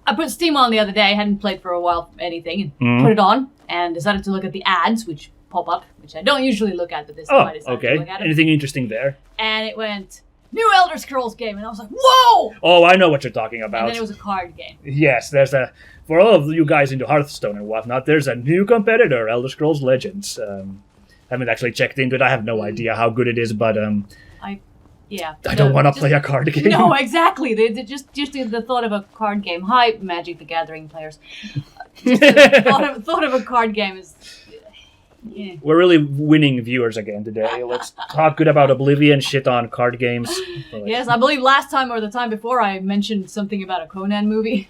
Speaker 2: I put Steam on the other day. I hadn't played for a while anything, and
Speaker 1: Mhm.
Speaker 2: put it on and decided to look at the ads, which pop up, which I don't usually look at, but this time
Speaker 1: Oh,
Speaker 2: I decided to
Speaker 1: okay.
Speaker 2: look at it.
Speaker 1: Anything interesting there?
Speaker 2: And it went new Elder Scrolls game, and I was like, whoa!
Speaker 1: Oh, I know what you're talking
Speaker 2: And
Speaker 1: about.
Speaker 2: then it was a card game.
Speaker 1: Yes, there's a for all of you guys into Hearthstone and whatnot. There's a new competitor, Elder Scrolls Legends. Haven't actually checked into it. I have no idea how good it is, but
Speaker 2: Yeah.
Speaker 1: I don't want to
Speaker 2: just-
Speaker 1: play a card game.
Speaker 2: No, exactly. They just the thought of a card game. Hi, Magic the Gathering players. Just the thought of a card game is. Yeah.
Speaker 1: We're really winning viewers again today. Let's talk good about Oblivion, shit on card games.
Speaker 2: Yes, I believe last time or the time before I mentioned something about a Conan movie.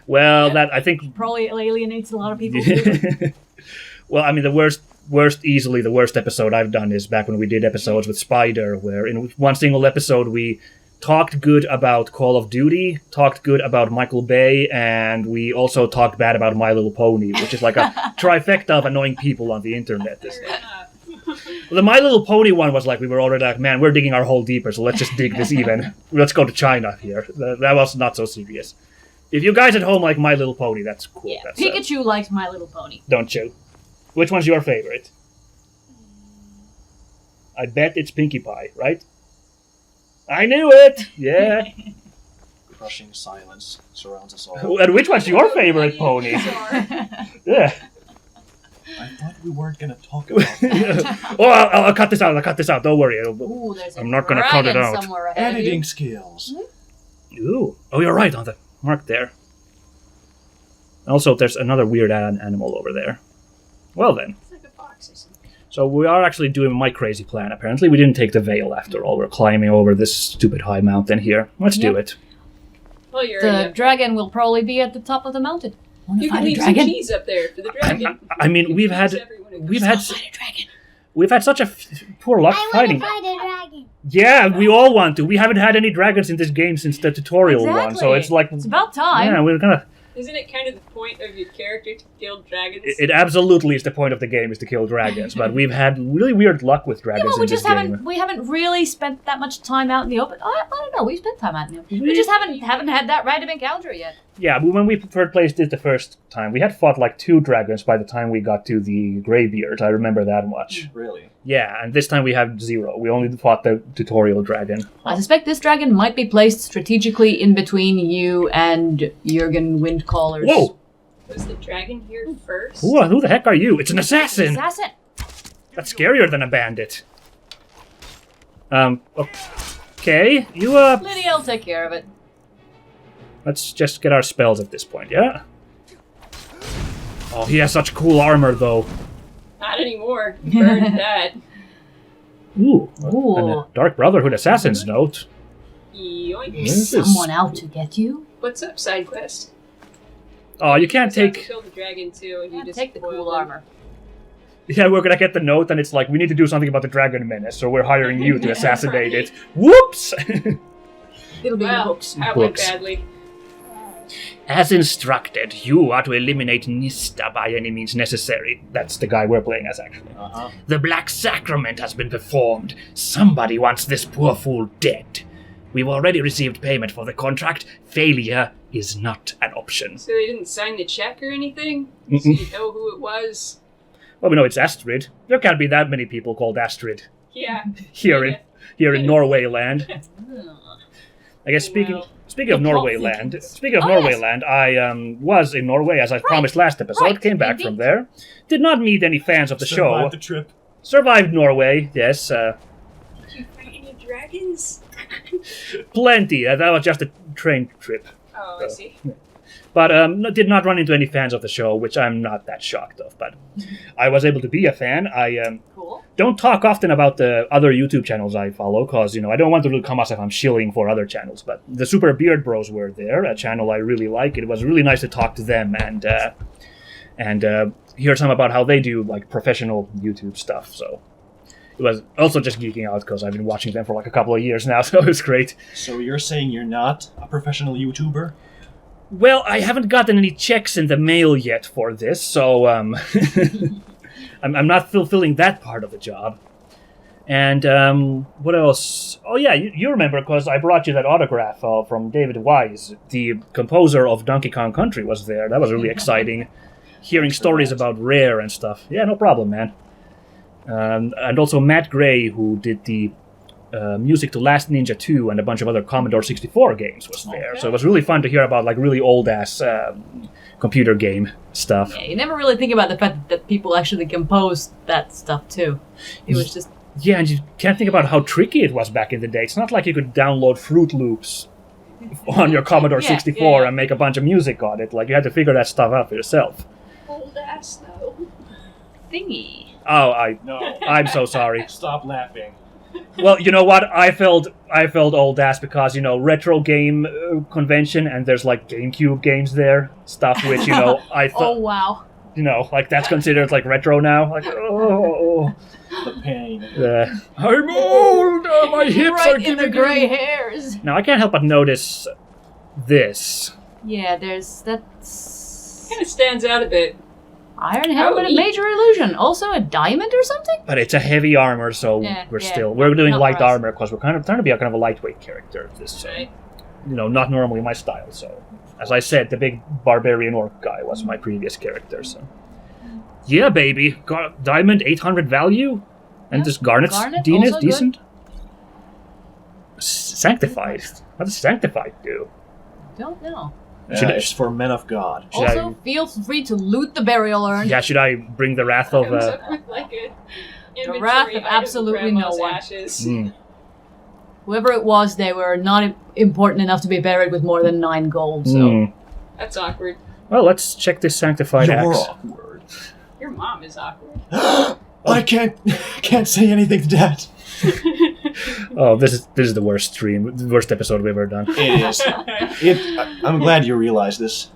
Speaker 1: Well, that I think.
Speaker 2: Probably alienates a lot of people. Too.
Speaker 1: Well, I mean, easily the worst episode I've done is back when we did episodes with Spider, where in one single episode we talked good about Call of Duty, talked good about Michael Bay, and we also talked bad about My Little Pony, which is like a trifecta of annoying people on the internet.
Speaker 5: Fair enough.
Speaker 1: Well, the My Little Pony one was like, we were already like, man, we're digging our hole deeper, so let's just dig this even. Let's go to China here. That was not so serious. If you guys at home like My Little Pony, that's cool.
Speaker 2: Yeah,
Speaker 1: That's,
Speaker 2: Pikachu likes My Little Pony.
Speaker 1: don't you? Which one's your favorite? I bet it's Pinkie Pie, right? I knew it! Yeah.
Speaker 4: Crushing silence surrounds us all.
Speaker 1: And which one's your favorite pony? Yeah.
Speaker 4: I thought we weren't going to talk about that.
Speaker 1: Oh, I'll cut this out. I'll cut this out. Don't worry.
Speaker 2: Ooh, there's a
Speaker 1: I'm not gonna cut it
Speaker 2: dragon
Speaker 1: out.
Speaker 2: somewhere ahead of you.
Speaker 4: Editing skills.
Speaker 1: Ooh. Oh, you're right on the mark there. Also, there's another weird animal over there. Well then.
Speaker 5: It's like a fox or something.
Speaker 1: So we are actually doing my crazy plan, apparently. We didn't take the veil after all. We're climbing over this stupid high mountain here. Let's do
Speaker 2: Yep.
Speaker 1: it.
Speaker 5: Well, you're
Speaker 2: The dragon will probably be at the top of the mountain. Wanna
Speaker 5: you
Speaker 2: fight
Speaker 5: can
Speaker 2: a
Speaker 5: leave some
Speaker 2: dragon?
Speaker 5: cheese up there for the dragon.
Speaker 1: I mean,
Speaker 5: You
Speaker 1: we've
Speaker 5: can
Speaker 1: had
Speaker 5: use everyone who
Speaker 1: we've
Speaker 5: goes,
Speaker 1: had
Speaker 2: Fight a dragon.
Speaker 1: We've had such poor luck
Speaker 3: I
Speaker 1: fighting.
Speaker 3: want to fight a dragon.
Speaker 1: Yeah, we all want to. We haven't had any dragons in this game since the tutorial one, so
Speaker 2: Exactly.
Speaker 1: it's like...
Speaker 2: It's about time.
Speaker 1: Yeah, we're gonna...
Speaker 5: Isn't it kind of the point of your character to kill dragons?
Speaker 1: It absolutely is the point of the game, is to kill dragons, but we've had really weird luck with
Speaker 2: Yeah,
Speaker 1: dragons
Speaker 2: well, we
Speaker 1: in this
Speaker 2: just
Speaker 1: game.
Speaker 2: we haven't really spent that much time out in the open. I don't know. We spent time out in the open. We just haven't had that random encounter yet.
Speaker 1: Yeah, but when we first played it the first time, we had fought like 2 dragons by the time we got to the Greybeard. I remember that much.
Speaker 4: Really?
Speaker 1: Yeah, and this time we have 0. We only fought the tutorial dragon.
Speaker 2: I suspect this dragon might be placed strategically in between you and Jurgen Windcaller's.
Speaker 1: Whoa!
Speaker 5: Was the dragon here first?
Speaker 1: Who the heck are you? It's an assassin!
Speaker 2: Assassin.
Speaker 1: That's scarier than a bandit. Okay, you,
Speaker 2: Lydia will take care of it.
Speaker 1: let's just get our spells at this point, yeah? Oh, he has such cool armor, though.
Speaker 5: Not anymore. Burned that.
Speaker 1: Ooh.
Speaker 2: Ooh.
Speaker 1: And a Dark Brotherhood Assassin's Note.
Speaker 5: Yoink.
Speaker 2: Is someone out to get you?
Speaker 5: What's up, side quest?
Speaker 1: Oh, you can't
Speaker 5: Just have to
Speaker 1: take...
Speaker 5: kill the dragon too, and you just
Speaker 2: Take the
Speaker 5: boil
Speaker 2: cool
Speaker 5: them.
Speaker 2: armor.
Speaker 1: Yeah, we're gonna get the note, and it's like, we need to do something about the Dragon Menace, so we're hiring you to assassinate it. Whoops!
Speaker 2: It'll be in the
Speaker 5: Well,
Speaker 2: books.
Speaker 5: that went
Speaker 1: Books.
Speaker 5: badly.
Speaker 1: As instructed, you are to eliminate Nista by any means necessary. That's the guy we're playing as, actually.
Speaker 4: Uh-huh.
Speaker 1: The Black Sacrament has been performed. Somebody wants this poor fool dead. We've already received payment for the contract. Failure is not an option.
Speaker 5: So they didn't sign the check or anything? So
Speaker 1: Mm-mm.
Speaker 5: you know who it was?
Speaker 1: Well, we know it's Astrid. There can't be that many people called Astrid
Speaker 5: Yeah.
Speaker 1: here in Norway land. I guess speaking
Speaker 5: Well,
Speaker 1: of
Speaker 2: the
Speaker 1: Norway
Speaker 2: plot
Speaker 1: land,
Speaker 2: thickens.
Speaker 1: speaking of
Speaker 2: Oh,
Speaker 1: Norway
Speaker 2: yes.
Speaker 1: land, I was in Norway as I promised last episode.
Speaker 2: Right,
Speaker 1: Came back
Speaker 2: indeed.
Speaker 1: from there. Did not meet any fans of the show.
Speaker 4: Survived the trip.
Speaker 1: Survived Norway, yes.
Speaker 5: Did you fight any dragons?
Speaker 1: Plenty. That was just a train trip.
Speaker 5: Oh, I see.
Speaker 1: But did not run into any fans of the show, which I'm not that shocked of. But I was able to be a fan. I
Speaker 2: Cool.
Speaker 1: don't talk often about the other YouTube channels I follow, because, I don't want to come as if I'm shilling for other channels. But the Super Beard Bros were there, a channel I really like. It was really nice to talk to them and hear some about how they do like professional YouTube stuff. So it was also just geeking out because I've been watching them for like a couple of years now, so it was great.
Speaker 4: So you're saying you're not a professional YouTuber?
Speaker 1: Well, I haven't gotten any checks in the mail yet for this, so I'm not fulfilling that part of the job. And what else? Oh yeah, you remember, because I brought you that autograph from David Wise, the composer of Donkey Kong Country, was there. That was really exciting. Hearing stories about Rare and stuff. Yeah, no problem, man. And also Matt Gray, who did the music to Last Ninja 2 and a bunch of other Commodore 64 games, was there.
Speaker 4: Okay.
Speaker 1: So it was really fun to hear about like really old-ass computer game stuff.
Speaker 2: Yeah, you never really think about the fact that people actually composed that stuff too. It was just
Speaker 1: Yeah, and you can't think about how tricky it was back in the day. It's not like you could download Fruit Loops on your Commodore
Speaker 2: Yeah,
Speaker 1: 64
Speaker 2: yeah.
Speaker 1: and make a bunch of music on it. Like, you had to figure that stuff out for yourself.
Speaker 5: Old ass though.
Speaker 2: thingy.
Speaker 1: Oh,
Speaker 4: No.
Speaker 1: I'm so sorry.
Speaker 4: Stop laughing.
Speaker 1: Well, you know what? I felt old ass because, retro game convention, and there's like GameCube games there, stuff which, I
Speaker 2: Oh
Speaker 1: thought,
Speaker 2: wow.
Speaker 1: like that's considered like retro now. Like, oh,
Speaker 4: The pain.
Speaker 1: I'm old. My hips are
Speaker 2: Right in
Speaker 1: giving
Speaker 2: the gray hairs.
Speaker 1: Now I can't help but notice this.
Speaker 2: Yeah, that's
Speaker 5: Kind of stands out a bit.
Speaker 2: iron helmet, a
Speaker 5: neat.
Speaker 2: major illusion. Also a diamond or something.
Speaker 1: But it's a heavy armor, so
Speaker 2: Yeah,
Speaker 1: we're doing
Speaker 2: not
Speaker 1: light
Speaker 2: for us.
Speaker 1: armor because we're kind of trying to be a kind of a lightweight character. This,
Speaker 5: Right.
Speaker 1: not normally my style. So, as I said, the big barbarian orc guy was my previous character. So, yeah, baby, diamond 800 value, and
Speaker 2: Yeah,
Speaker 1: this garnet's
Speaker 2: garnet,
Speaker 1: decent.
Speaker 2: also good.
Speaker 1: Sanctified. What does sanctified do?
Speaker 2: Don't know.
Speaker 1: Should I-
Speaker 4: It's for men of God.
Speaker 1: Should
Speaker 2: Also, feel free to loot the burial urn.
Speaker 1: Yeah, should I bring the wrath of?
Speaker 5: Comes up with like a
Speaker 2: The wrath
Speaker 5: inventory
Speaker 2: of
Speaker 5: item
Speaker 2: absolutely
Speaker 5: grandma's
Speaker 2: no one.
Speaker 5: ashes.
Speaker 2: Whoever it was, they were not important enough to be buried with more than 9 gold. So
Speaker 1: Mm.
Speaker 5: That's awkward.
Speaker 1: Well, let's check this sanctified
Speaker 4: You're
Speaker 1: axe.
Speaker 4: awkward.
Speaker 5: Your mom is awkward.
Speaker 4: I can't say anything to that.
Speaker 1: Oh, this is the worst stream, the worst episode we've ever done.
Speaker 4: It is. I'm glad you realize this.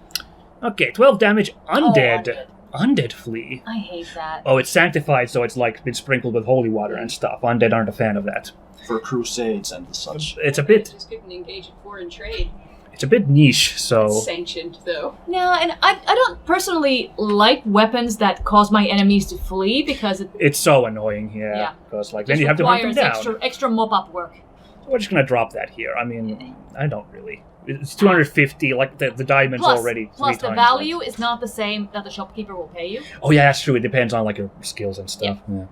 Speaker 1: Okay, 12 damage, undead. Undead flee?
Speaker 2: I hate that.
Speaker 1: Oh, it's sanctified, so it's like been sprinkled with holy water and stuff. Undead aren't a fan of that.
Speaker 4: For crusades and such.
Speaker 1: It's a bit...
Speaker 5: Just couldn't engage in foreign trade.
Speaker 1: It's a bit niche, so...
Speaker 5: It's sanctioned, though.
Speaker 2: No, and I don't personally like weapons that cause my enemies to flee because it
Speaker 1: It's so annoying,
Speaker 2: Yeah.
Speaker 1: Because like
Speaker 2: just
Speaker 1: then you have to hunt them
Speaker 2: requires
Speaker 1: down.
Speaker 2: extra mop-up work.
Speaker 1: We're just gonna drop that here. I mean, I don't really. It's 250. Like the diamond's
Speaker 2: Plus,
Speaker 1: already.
Speaker 2: plus
Speaker 1: three
Speaker 2: the
Speaker 1: times
Speaker 2: value
Speaker 1: less.
Speaker 2: is not the same that the shopkeeper will pay you.
Speaker 1: Oh yeah, that's true. It depends on like your skills and stuff. Yeah.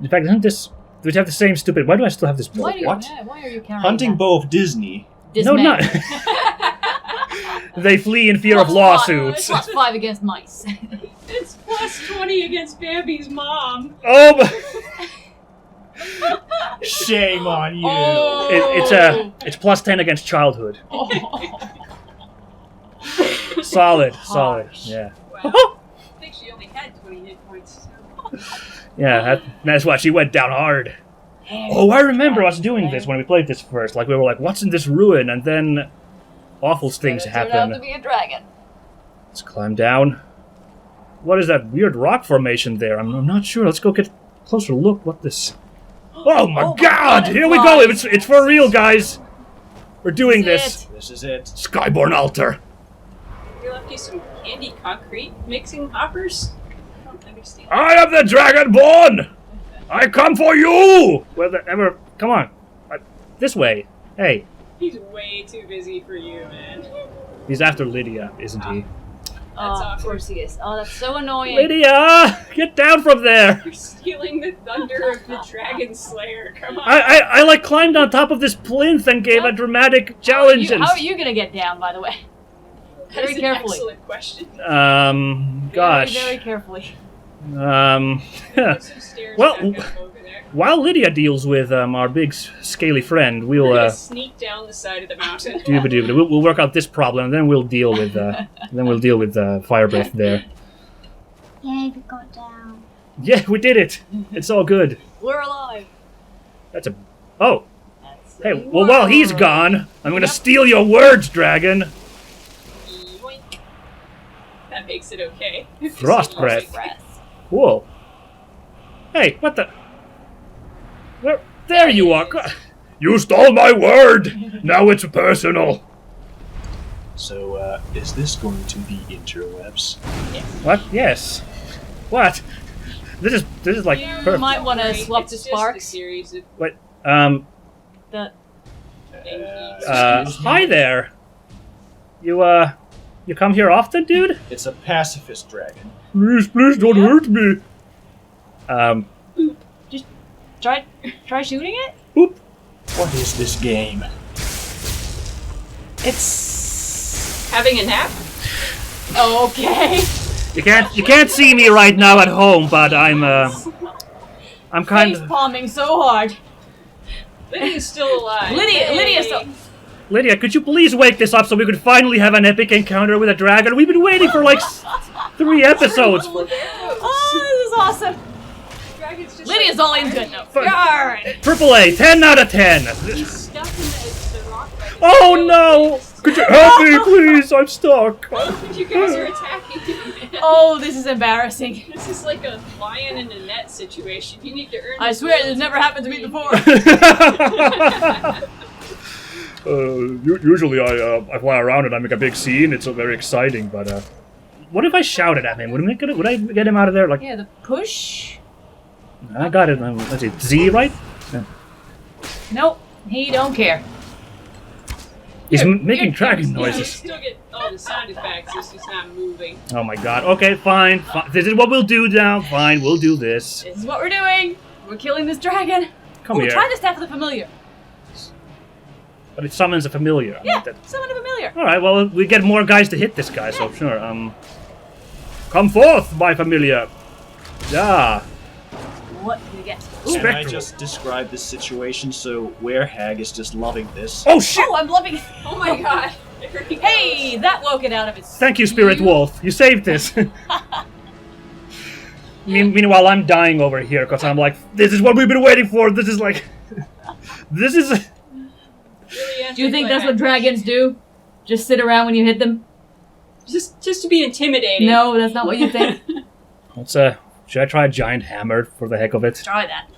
Speaker 1: In fact, isn't this? Do we have the same stupid? Why do I still have this bow?
Speaker 2: Why do you?
Speaker 4: What?
Speaker 2: Yeah, why are you carrying
Speaker 4: Hunting
Speaker 2: that?
Speaker 4: bow of Disney.
Speaker 2: This
Speaker 1: No,
Speaker 2: man.
Speaker 1: not. They flee in fear of
Speaker 2: Plus
Speaker 1: lawsuits.
Speaker 2: Plus 5 against mice.
Speaker 5: It's plus 20 against Bambi's mom.
Speaker 1: Oh, but
Speaker 4: Shame on you.
Speaker 2: Oh.
Speaker 1: it's plus 10 against childhood.
Speaker 2: Oh.
Speaker 1: Solid.
Speaker 2: Harsh.
Speaker 1: Yeah.
Speaker 5: Wow. I think she only had 20 hit points.
Speaker 1: Yeah, that's why she went down hard. Oh, I remember us doing this when we played this first. Like, we were like, what's in this ruin? And then awful things
Speaker 2: Turned out to
Speaker 1: happen.
Speaker 2: be a dragon.
Speaker 1: Let's climb down. What is that weird rock formation there? I'm not sure. Let's go get a closer look. What this... Oh my
Speaker 2: Oh my
Speaker 1: god!
Speaker 2: God,
Speaker 1: Here we go!
Speaker 2: flies.
Speaker 1: It's for real, guys! We're doing this.
Speaker 2: It.
Speaker 4: This is it.
Speaker 1: Skyborn altar.
Speaker 5: We left you some candy concrete mixing hoppers? I don't understand.
Speaker 1: I am the Dragonborn! I come for you! Wherever... Come on. This way. Hey.
Speaker 5: He's way too busy for you, man.
Speaker 1: He's after Lydia, isn't he?
Speaker 2: Oh, of
Speaker 5: awkward.
Speaker 2: course he is. Oh, that's so annoying.
Speaker 1: Lydia! Get down from there!
Speaker 5: You're stealing the thunder of the Dragon Slayer. Come on.
Speaker 1: I like climbed on top of this plinth and gave a dramatic challenge.
Speaker 2: How are you gonna get down, by the way?
Speaker 5: That is
Speaker 2: Very
Speaker 5: an
Speaker 2: carefully.
Speaker 5: excellent question.
Speaker 1: Gosh.
Speaker 2: Very, very carefully.
Speaker 5: There's some stairs
Speaker 1: Well,
Speaker 5: back up over there.
Speaker 1: while Lydia deals with our big scaly friend,
Speaker 5: We're
Speaker 1: we'll
Speaker 5: gonna sneak down the side of the mountain.
Speaker 1: we'll work out this problem, and then we'll deal with fire breath there.
Speaker 3: Yay, we got down.
Speaker 1: Yeah, we did it. It's all good.
Speaker 2: We're alive.
Speaker 1: That's a oh.
Speaker 2: That's
Speaker 1: Hey,
Speaker 2: a
Speaker 1: well, while he's
Speaker 2: word.
Speaker 1: gone, I'm gonna
Speaker 2: Yep.
Speaker 1: steal your words, dragon.
Speaker 5: Yoink. That makes it okay.
Speaker 1: Frost breath. Cool. Hey, what the? Where? There you are. You stole my word. Now it's personal.
Speaker 4: So, is this going to be interwebs?
Speaker 1: What? Yes. What? This is like
Speaker 2: You
Speaker 1: perfect.
Speaker 2: might want to swap
Speaker 5: It's
Speaker 2: the
Speaker 5: just
Speaker 2: sparks.
Speaker 5: a series of
Speaker 1: Wait.
Speaker 2: The
Speaker 5: thingies.
Speaker 1: Hi there. You come here often, dude?
Speaker 4: It's a pacifist dragon.
Speaker 1: Please don't
Speaker 2: Yeah.
Speaker 1: hurt me.
Speaker 2: try shooting it.
Speaker 1: Oop.
Speaker 4: What is this game?
Speaker 2: It's
Speaker 5: Having a nap?
Speaker 2: okay.
Speaker 1: You can't see me right now at home, but I'm kind
Speaker 2: Face
Speaker 1: of
Speaker 2: palming so hard.
Speaker 5: Lydia's still alive.
Speaker 2: Lydia's still.
Speaker 1: Lydia. Could you please wake this up so we could finally have an epic encounter with a dragon? We've been waiting for like 3 episodes.
Speaker 5: Oh, there it goes.
Speaker 2: Oh, this is awesome.
Speaker 5: Dragon's just
Speaker 2: Lydia's
Speaker 5: like,
Speaker 2: all into it now.
Speaker 1: Fuck.
Speaker 2: Yarr.
Speaker 1: Triple A, 10 out of 10.
Speaker 5: He's stuck in the rock. By his
Speaker 1: Oh
Speaker 5: tail.
Speaker 1: no! Could you help me, please? I'm stuck.
Speaker 5: You guys are attacking him.
Speaker 2: Oh, this is embarrassing.
Speaker 5: This is like a lion in a net situation. You need to earn.
Speaker 2: I
Speaker 5: the
Speaker 2: swear
Speaker 5: gold
Speaker 2: this
Speaker 5: to
Speaker 2: never
Speaker 5: be
Speaker 2: happened to me
Speaker 5: free.
Speaker 2: before.
Speaker 1: Usually I fly around and I make a big scene. It's very exciting, but what if I shouted at him? Would I get him out of there? Like
Speaker 2: Yeah, the push.
Speaker 1: I got it. Let's see, Z, right?
Speaker 2: Nope, he don't care.
Speaker 1: He's making
Speaker 5: You
Speaker 1: dragon
Speaker 5: You
Speaker 1: noises.
Speaker 5: still get all the sound effects. It's just not moving.
Speaker 1: Oh my god. Okay, fine. This is what we'll do now. Fine, we'll do this.
Speaker 2: This is what we're doing. We're killing this dragon.
Speaker 1: Come here.
Speaker 2: Try the staff of the familiar.
Speaker 1: But it summons a familiar.
Speaker 2: Yeah, summon a familiar.
Speaker 1: All right. Well, we get more guys to hit this guy, so sure. Come forth, my familiar. Yeah.
Speaker 2: What do we get?
Speaker 4: Can I
Speaker 1: Spectral.
Speaker 4: just describe this situation so Werehag is just loving this?
Speaker 1: Oh shit!
Speaker 2: Oh, I'm loving it.
Speaker 5: Oh my god. There he goes.
Speaker 2: Hey, that woke it out of its.
Speaker 1: Thank you, Spirit Wolf. You saved this. Meanwhile, I'm dying over here because I'm like, this is what we've been waiting for. This is like, this is.
Speaker 5: Really
Speaker 2: Do you think that's what dragons do? Just sit around when you hit them?
Speaker 5: Just to be intimidating.
Speaker 2: No, that's not what you think.
Speaker 1: Let's should I try a giant hammer for the heck of it?
Speaker 2: Try that.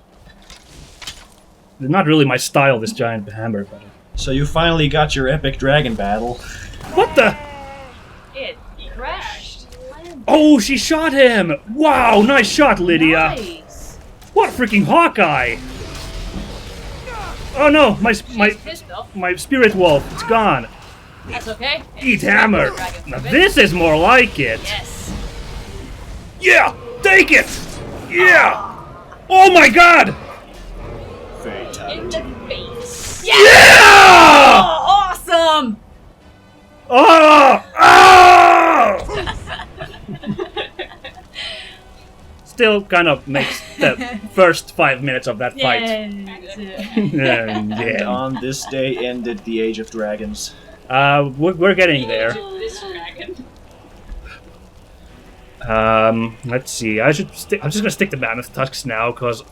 Speaker 1: Not really my style, this giant hammer, but
Speaker 4: So you finally got your epic dragon battle.
Speaker 1: what the?
Speaker 2: It crashed.
Speaker 1: Oh, she shot him! Wow, nice shot, Lydia.
Speaker 2: Nice.
Speaker 1: What freaking Hawkeye? Oh no, my
Speaker 2: She's pissed off.
Speaker 1: my spirit wolf, it's gone.
Speaker 2: That's okay.
Speaker 1: Eat hammer.
Speaker 2: Dragon
Speaker 1: Now
Speaker 2: for a bit.
Speaker 1: this is more like it.
Speaker 2: Yes.
Speaker 1: Yeah, take it. Yeah. Oh my God.
Speaker 5: In the face.
Speaker 2: Yeah!
Speaker 1: Yeah.
Speaker 2: Oh, awesome!
Speaker 1: Oh. Oh. Still kind of makes the first 5 minutes of that fight.
Speaker 2: Yes.
Speaker 4: And on this day ended the Age of Dragons.
Speaker 1: We're getting there.
Speaker 5: This dragon.
Speaker 1: Let's see. I'm just gonna stick to Mammoth Tusks now, cause.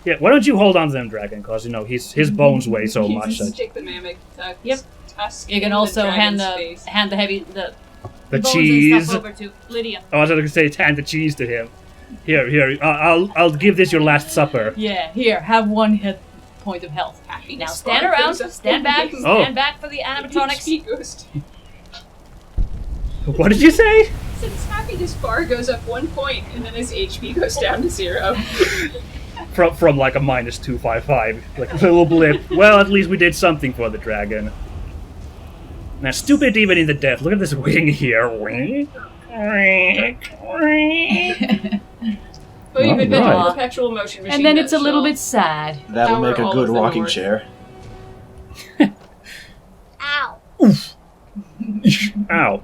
Speaker 1: Yeah. Why don't you hold on to them, Dragon? Cause his bones weigh so
Speaker 5: You
Speaker 1: much.
Speaker 5: can stick the mammoth
Speaker 2: Yep.
Speaker 5: tusk
Speaker 2: You can
Speaker 5: in
Speaker 2: also
Speaker 5: the
Speaker 2: hand
Speaker 5: dragon's face.
Speaker 2: the heavy
Speaker 1: The
Speaker 2: bones
Speaker 1: cheese.
Speaker 2: and stuff over to Lydia.
Speaker 1: I was gonna say hand the cheese to him. Here. I'll give this your last supper.
Speaker 2: Yeah, here, have 1 hit point of health.
Speaker 5: Happiness
Speaker 2: Now stand
Speaker 5: bar
Speaker 2: around,
Speaker 5: goes up
Speaker 2: stand back,
Speaker 5: one
Speaker 1: Oh.
Speaker 2: stand back for the animatronics.
Speaker 5: HP goes to-
Speaker 1: What did you say?
Speaker 5: So his happiness bar goes up 1 point, and then his HP goes down to 0.
Speaker 1: From like a -255, like a little blip. Well, at least we did something for the dragon. Now, stupid even in the death. Look at this wing here. Wing.
Speaker 5: But you've invented
Speaker 1: Alright.
Speaker 5: a perpetual motion machine.
Speaker 2: And then it's a
Speaker 5: that
Speaker 2: little
Speaker 5: shall
Speaker 2: bit sad.
Speaker 4: That'll
Speaker 5: power
Speaker 4: make a
Speaker 5: all
Speaker 4: good
Speaker 5: of the
Speaker 4: rocking
Speaker 5: North.
Speaker 4: chair.
Speaker 3: Ow.
Speaker 1: Ow.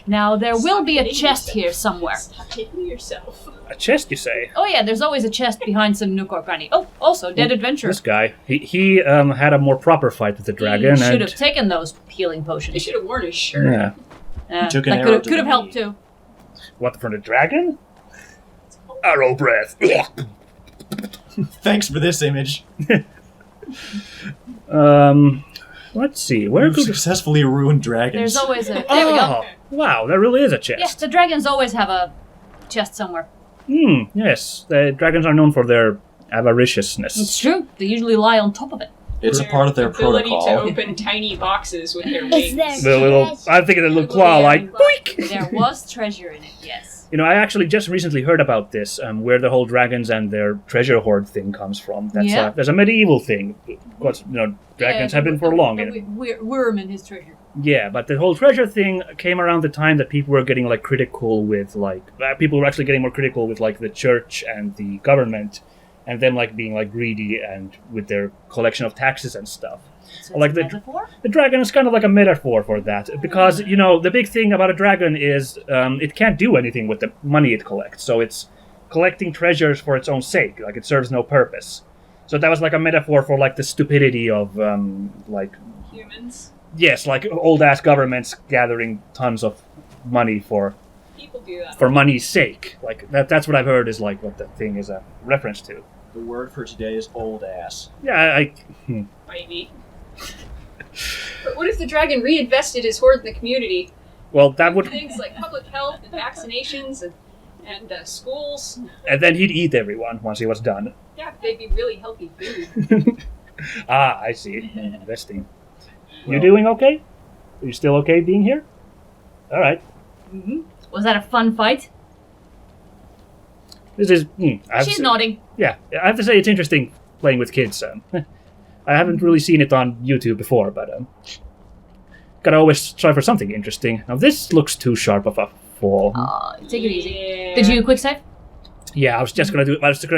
Speaker 2: Now there will
Speaker 5: Stop
Speaker 2: be a
Speaker 5: hitting
Speaker 2: chest
Speaker 5: yourself.
Speaker 2: here somewhere.
Speaker 5: Stop hitting yourself.
Speaker 1: A chest, you say?
Speaker 2: Oh yeah, there's always a chest behind some nook or cranny. Oh, also dead adventurer.
Speaker 1: This guy. He had a more proper fight with the dragon,
Speaker 2: He should
Speaker 1: and
Speaker 2: have taken those healing
Speaker 5: He
Speaker 2: potions.
Speaker 5: should have worn his shirt.
Speaker 1: yeah.
Speaker 4: Took an
Speaker 2: that
Speaker 4: arrow to
Speaker 2: could have
Speaker 4: the
Speaker 2: helped
Speaker 4: knee.
Speaker 2: too.
Speaker 1: What from the dragon? Arrow breath.
Speaker 4: Thanks for this image.
Speaker 1: Let's see. Where
Speaker 4: You've
Speaker 1: could?
Speaker 4: successfully ruined dragons.
Speaker 2: There's always a. There we go.
Speaker 1: Wow, there really is a chest.
Speaker 2: Yes, the dragons always have a chest somewhere.
Speaker 1: Yes. The dragons are known for their
Speaker 2: It's
Speaker 1: avariciousness.
Speaker 2: true. They usually lie on top of it.
Speaker 4: It's a part of their
Speaker 5: ability
Speaker 4: protocol.
Speaker 5: to open tiny boxes with their
Speaker 3: Is
Speaker 5: wings.
Speaker 3: there
Speaker 1: The little,
Speaker 3: treasure?
Speaker 1: I'm thinking the little claw, like, boink!
Speaker 2: There was treasure in it, yes.
Speaker 1: I actually just recently heard about this, where the whole dragons and their treasure hoard thing comes from. That's
Speaker 2: Yeah.
Speaker 1: there's a medieval thing. Of course, dragons have been for long.
Speaker 2: Worm and his treasure.
Speaker 1: Yeah, but the whole treasure thing came around the time that people were getting like critical with people were actually getting more critical with like the church and the government, and them like being like greedy and with their collection of taxes and stuff.
Speaker 2: So
Speaker 1: Like
Speaker 2: it's a
Speaker 1: the-
Speaker 2: metaphor?
Speaker 1: The dragon is kind of like a metaphor for that, because the big thing about a dragon is it can't do anything with the money it collects, so it's collecting treasures for its own sake, like it serves no purpose. So that was like a metaphor for like the stupidity of
Speaker 5: Humans.
Speaker 1: yes, like old ass governments gathering tons of money for
Speaker 5: People do that.
Speaker 1: money's sake. Like that's what I've heard is like what the thing is a reference to.
Speaker 4: The word for today is old ass.
Speaker 1: Yeah,
Speaker 5: Maybe. But what if the dragon reinvested his hoard in the community?
Speaker 1: well that would,
Speaker 5: Things like public health and vaccinations and schools.
Speaker 1: and then he'd eat everyone once he was done.
Speaker 5: Yeah, they'd be really healthy food.
Speaker 1: Ah, I see. Investing. You
Speaker 4: Well-
Speaker 1: doing okay? Are you still okay being here? All right.
Speaker 2: Was that a fun fight?
Speaker 1: This is. I have
Speaker 2: She's
Speaker 1: to,
Speaker 2: nodding.
Speaker 1: Yeah, I have to say it's interesting playing with kids. I haven't really seen it on YouTube before, but gotta always try for something interesting. Now this looks too sharp of a fall.
Speaker 2: Take it easy.
Speaker 5: Yeah.
Speaker 2: Did you quick save?
Speaker 1: Yeah, I was just gonna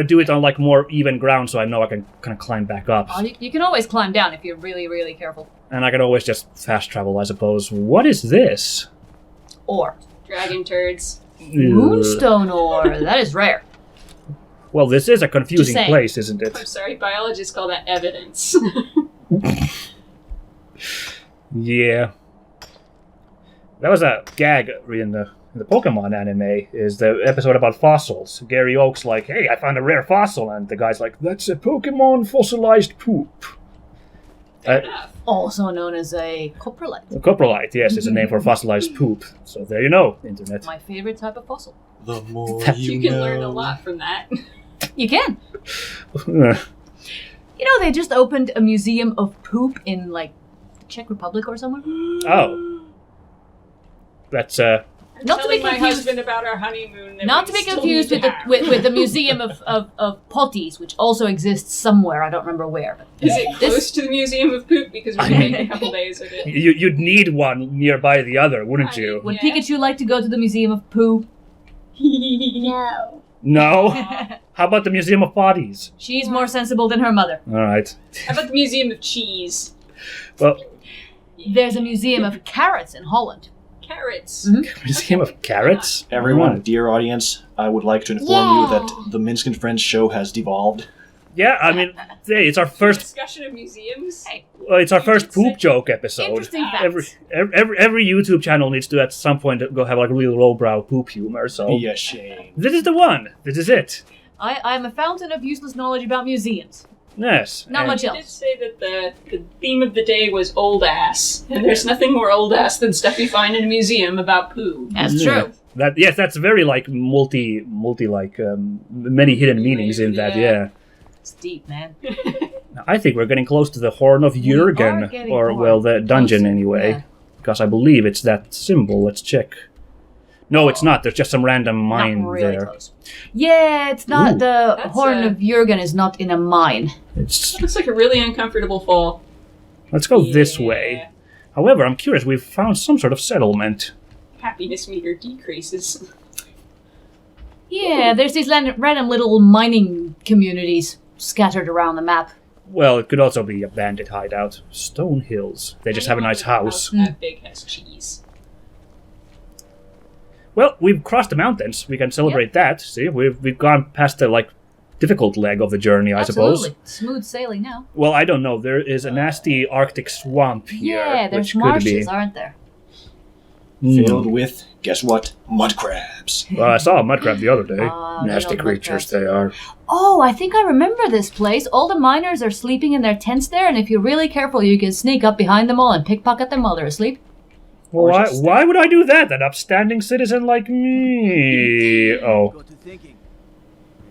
Speaker 1: do it on like more even ground, so I know I can kind of climb back up,
Speaker 2: Oh, you can always climb down if you're really, really careful.
Speaker 1: and I can always just fast travel, I suppose. What is this?
Speaker 2: Or
Speaker 5: Dragon turds.
Speaker 2: moonstone ore. That is rare.
Speaker 1: Well, this is a
Speaker 2: Just
Speaker 1: confusing
Speaker 2: saying.
Speaker 1: place, isn't
Speaker 5: I'm
Speaker 1: it?
Speaker 5: sorry, biologists call that evidence.
Speaker 1: Yeah. That was a gag in the Pokemon anime, is the episode about fossils. Gary Oak's like, hey, I found a rare fossil, and the guy's like, that's a Pokemon fossilized poop.
Speaker 5: Fair enough.
Speaker 2: Also known as a coprolite.
Speaker 1: Coprolite, yes, is a name for fossilized poop. So there you know, internet.
Speaker 2: My favorite type of fossil.
Speaker 4: The more
Speaker 5: You can learn a lot from that.
Speaker 2: You can.
Speaker 1: Uh,
Speaker 2: You know, they just opened a museum of poop in, like, the Czech Republic or somewhere.
Speaker 1: oh. That's,
Speaker 5: I'm
Speaker 2: Not to be
Speaker 5: telling my
Speaker 2: confused-
Speaker 5: husband about our honeymoon. That
Speaker 2: Not
Speaker 5: we
Speaker 2: to be
Speaker 5: still
Speaker 2: confused
Speaker 5: need
Speaker 2: with
Speaker 5: to have.
Speaker 2: with the museum of potties, which also exists somewhere. I don't remember where. But
Speaker 5: Is it close to the Museum of Poop? Because we can make a couple days of it.
Speaker 1: you'd need one nearby the other, wouldn't you?
Speaker 2: Would
Speaker 5: Yeah.
Speaker 2: Pikachu like to go to the Museum of Poo?
Speaker 3: No.
Speaker 1: No? How about the Museum of Bodies?
Speaker 2: She's more sensible than her mother.
Speaker 1: Alright.
Speaker 5: How about the Museum of Cheese?
Speaker 1: Well,
Speaker 2: There's a museum of carrots in Holland.
Speaker 5: Carrots.
Speaker 1: Museum of Carrots?
Speaker 4: Everyone, dear audience, I would like to inform you that the Minsk and Friends show has devolved.
Speaker 1: Yeah, I mean, hey, it's our first
Speaker 5: Discussion of museums.
Speaker 2: Hey,
Speaker 1: it's our first poop joke episode.
Speaker 2: interesting facts.
Speaker 1: Every YouTube channel needs to at some point go have like real lowbrow poop humor. So
Speaker 4: Be a shame.
Speaker 1: this is the one. This is it.
Speaker 2: I'm a fountain of useless knowledge about museums.
Speaker 1: Yes.
Speaker 2: Not
Speaker 1: and-
Speaker 2: much
Speaker 5: You did
Speaker 2: else.
Speaker 5: say that the theme of the day was old ass, and there's nothing more old ass than stuff you find in a museum about poo.
Speaker 2: That's
Speaker 1: Yeah.
Speaker 2: true.
Speaker 1: That's very like multi like many hidden meanings in that.
Speaker 5: Yeah.
Speaker 1: Yeah.
Speaker 2: It's deep, man.
Speaker 1: I think we're getting close to the Horn of
Speaker 2: are
Speaker 1: Jurgen,
Speaker 2: getting
Speaker 1: or
Speaker 2: close.
Speaker 1: well, the dungeon anyway,
Speaker 2: Yeah.
Speaker 1: because I believe it's that symbol. Let's check. No, it's not. There's just some random mine
Speaker 2: Not really
Speaker 1: there.
Speaker 2: close. Yeah, it's not.
Speaker 1: Ooh.
Speaker 2: The
Speaker 5: That's
Speaker 2: Horn
Speaker 5: a-
Speaker 2: of Jurgen is not in a mine.
Speaker 1: It's.
Speaker 5: Looks like a really uncomfortable fall.
Speaker 1: Let's go this
Speaker 5: Yeah.
Speaker 1: way. However, I'm curious. We've found some sort of settlement.
Speaker 5: Happiness meter decreases.
Speaker 2: Yeah, there's these random little mining communities scattered around the map.
Speaker 1: Well, it could also be a bandit hideout. Stone Hills. They just have a nice house.
Speaker 5: That big has cheese.
Speaker 1: Well, we've crossed the mountains. We can celebrate that. See, we've gone past the like difficult leg of the journey, I suppose.
Speaker 2: Absolutely. Smooth sailing now.
Speaker 1: Well, I don't know. There is a nasty Arctic swamp here,
Speaker 2: Yeah, there's
Speaker 1: which could
Speaker 2: marshes,
Speaker 1: be.
Speaker 2: aren't there?
Speaker 4: Filled with, guess what? Mud crabs.
Speaker 1: Well, I saw a mud crab the other day.
Speaker 2: Ah, they
Speaker 1: Nasty
Speaker 2: don't look
Speaker 1: creatures
Speaker 2: bad.
Speaker 1: they are.
Speaker 2: Oh, I think I remember this place. All the miners are sleeping in their tents there, and if you're really careful, you can sneak up behind them all and pickpocket them while they're asleep.
Speaker 1: Well,
Speaker 4: Or just-
Speaker 1: why would I do that? An upstanding citizen like me. Oh,
Speaker 6: Got to thinking.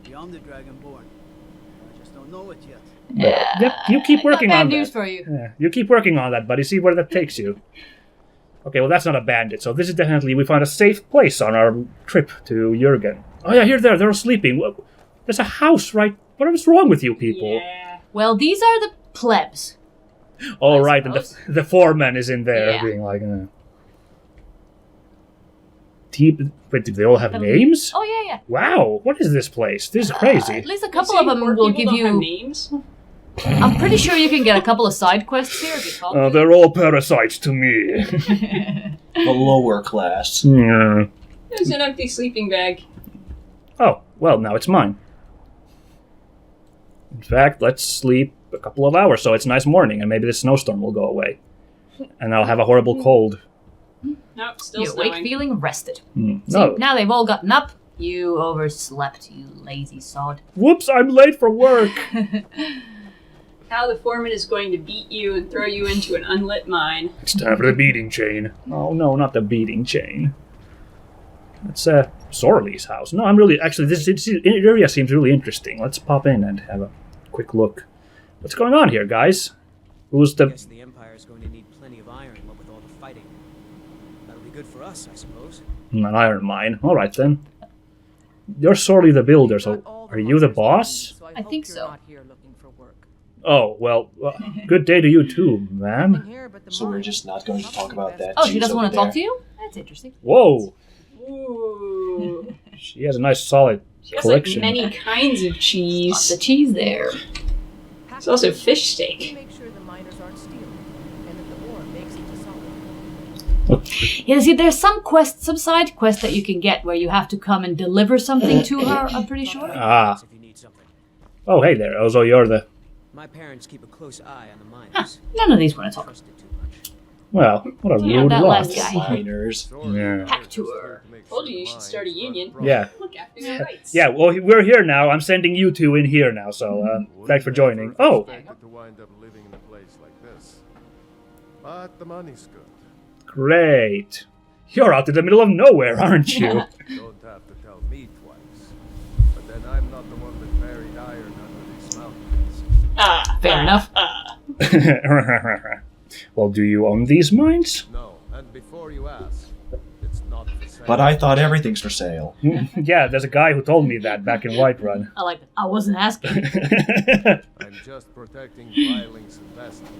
Speaker 6: Maybe I'm the Dragonborn. I just don't know it yet.
Speaker 2: Yeah.
Speaker 1: Yep, you keep working
Speaker 2: Not bad
Speaker 1: on
Speaker 2: news
Speaker 1: that.
Speaker 2: for you.
Speaker 1: Yeah, you keep working on that, buddy. See where that takes you. Okay, well, that's not a bandit. So this is definitely, we found a safe place on our trip to Jurgen. Oh yeah, here they're sleeping. There's a house, right? What is wrong with you people?
Speaker 5: Yeah.
Speaker 2: Well, these are the plebs.
Speaker 1: All
Speaker 5: I
Speaker 1: right, and
Speaker 5: suppose.
Speaker 1: the foreman is in there,
Speaker 2: Yeah.
Speaker 1: being like, Wait, do they all have names?
Speaker 2: Oh, yeah, yeah.
Speaker 1: Wow, what is this place? This is crazy.
Speaker 2: At least a
Speaker 5: You
Speaker 2: couple
Speaker 5: saying
Speaker 2: of them
Speaker 5: poor
Speaker 2: will
Speaker 5: people
Speaker 2: give
Speaker 5: don't have
Speaker 2: you.
Speaker 5: names.
Speaker 2: I'm pretty sure you can get a couple of side quests here if you talk.
Speaker 1: Oh, they're all parasites to me.
Speaker 4: The lower class.
Speaker 1: Yeah.
Speaker 5: There's an empty sleeping bag.
Speaker 1: Oh, well, now it's mine. In fact, let's sleep a couple of hours so it's a nice morning and maybe the snowstorm will go away. And I'll have a horrible cold.
Speaker 5: Nope, still
Speaker 2: You awake
Speaker 5: snowing.
Speaker 2: feeling rested.
Speaker 1: Hmm.
Speaker 2: See,
Speaker 1: No.
Speaker 2: now they've all gotten up. You overslept, you lazy sod.
Speaker 1: Whoops, I'm late for work.
Speaker 5: How the foreman is going to beat you and throw you into an unlit mine.
Speaker 1: It's time for the beating chain. Oh, no, not the beating chain. It's Sorley's house. No, I'm really... Actually, this area seems really interesting. Let's pop in and have a quick look. What's going on here, guys? Who's
Speaker 6: I
Speaker 1: the...
Speaker 6: guess the Empire is going to need plenty of iron, what with all the fighting. That'll be good for us, I suppose.
Speaker 1: An iron mine. All right, then. You're Sorley the Builder, so are you the boss?
Speaker 2: I think so.
Speaker 1: Oh, well, good day to you too, ma'am.
Speaker 4: So we're just not going to talk about that.
Speaker 2: Oh, she
Speaker 4: cheese
Speaker 2: doesn't want
Speaker 4: over
Speaker 2: to talk
Speaker 4: there.
Speaker 2: to you? That's interesting.
Speaker 1: Whoa,
Speaker 5: Ooh.
Speaker 1: she has a nice solid
Speaker 5: She has
Speaker 1: collection.
Speaker 5: like many kinds of
Speaker 2: Lots
Speaker 5: cheese.
Speaker 2: of cheese there.
Speaker 5: There's also fish steak.
Speaker 7: Make sure the miners aren't stealing, and that the ore makes it to solid.
Speaker 2: Yeah, see, there's some side quest that you can get where you have to come and deliver something to her, I'm pretty sure.
Speaker 1: Ah.
Speaker 6: If you need something.
Speaker 1: Oh, hey there. Also, you're the...
Speaker 6: My parents keep a close eye on the miners.
Speaker 2: None of these want to talk.
Speaker 6: Trust it too much.
Speaker 1: Well, what a
Speaker 2: Yeah,
Speaker 1: rude
Speaker 2: that
Speaker 1: lot.
Speaker 2: last guy.
Speaker 4: Miners.
Speaker 1: Yeah.
Speaker 2: Pack tour.
Speaker 5: Told you should start a union.
Speaker 1: Yeah.
Speaker 5: Look after your rights.
Speaker 1: Yeah, well, we're here now. I'm sending you two in here now, so thanks for joining. Oh,
Speaker 8: To wind up living in a place like this. But the money's good.
Speaker 1: Great. You're out in the middle of nowhere, aren't you?
Speaker 8: Don't have to tell me twice. But then I'm not the one that buried iron under these mountains.
Speaker 2: Fair enough.
Speaker 1: Well, do you own these mines?
Speaker 8: No, and before you ask, it's not for sale.
Speaker 4: But I thought everything's for sale.
Speaker 1: Yeah, the's a guy who told me that back in Whiterun.
Speaker 2: I like that. I wasn't asking.
Speaker 8: I'm just protecting Viling's investment.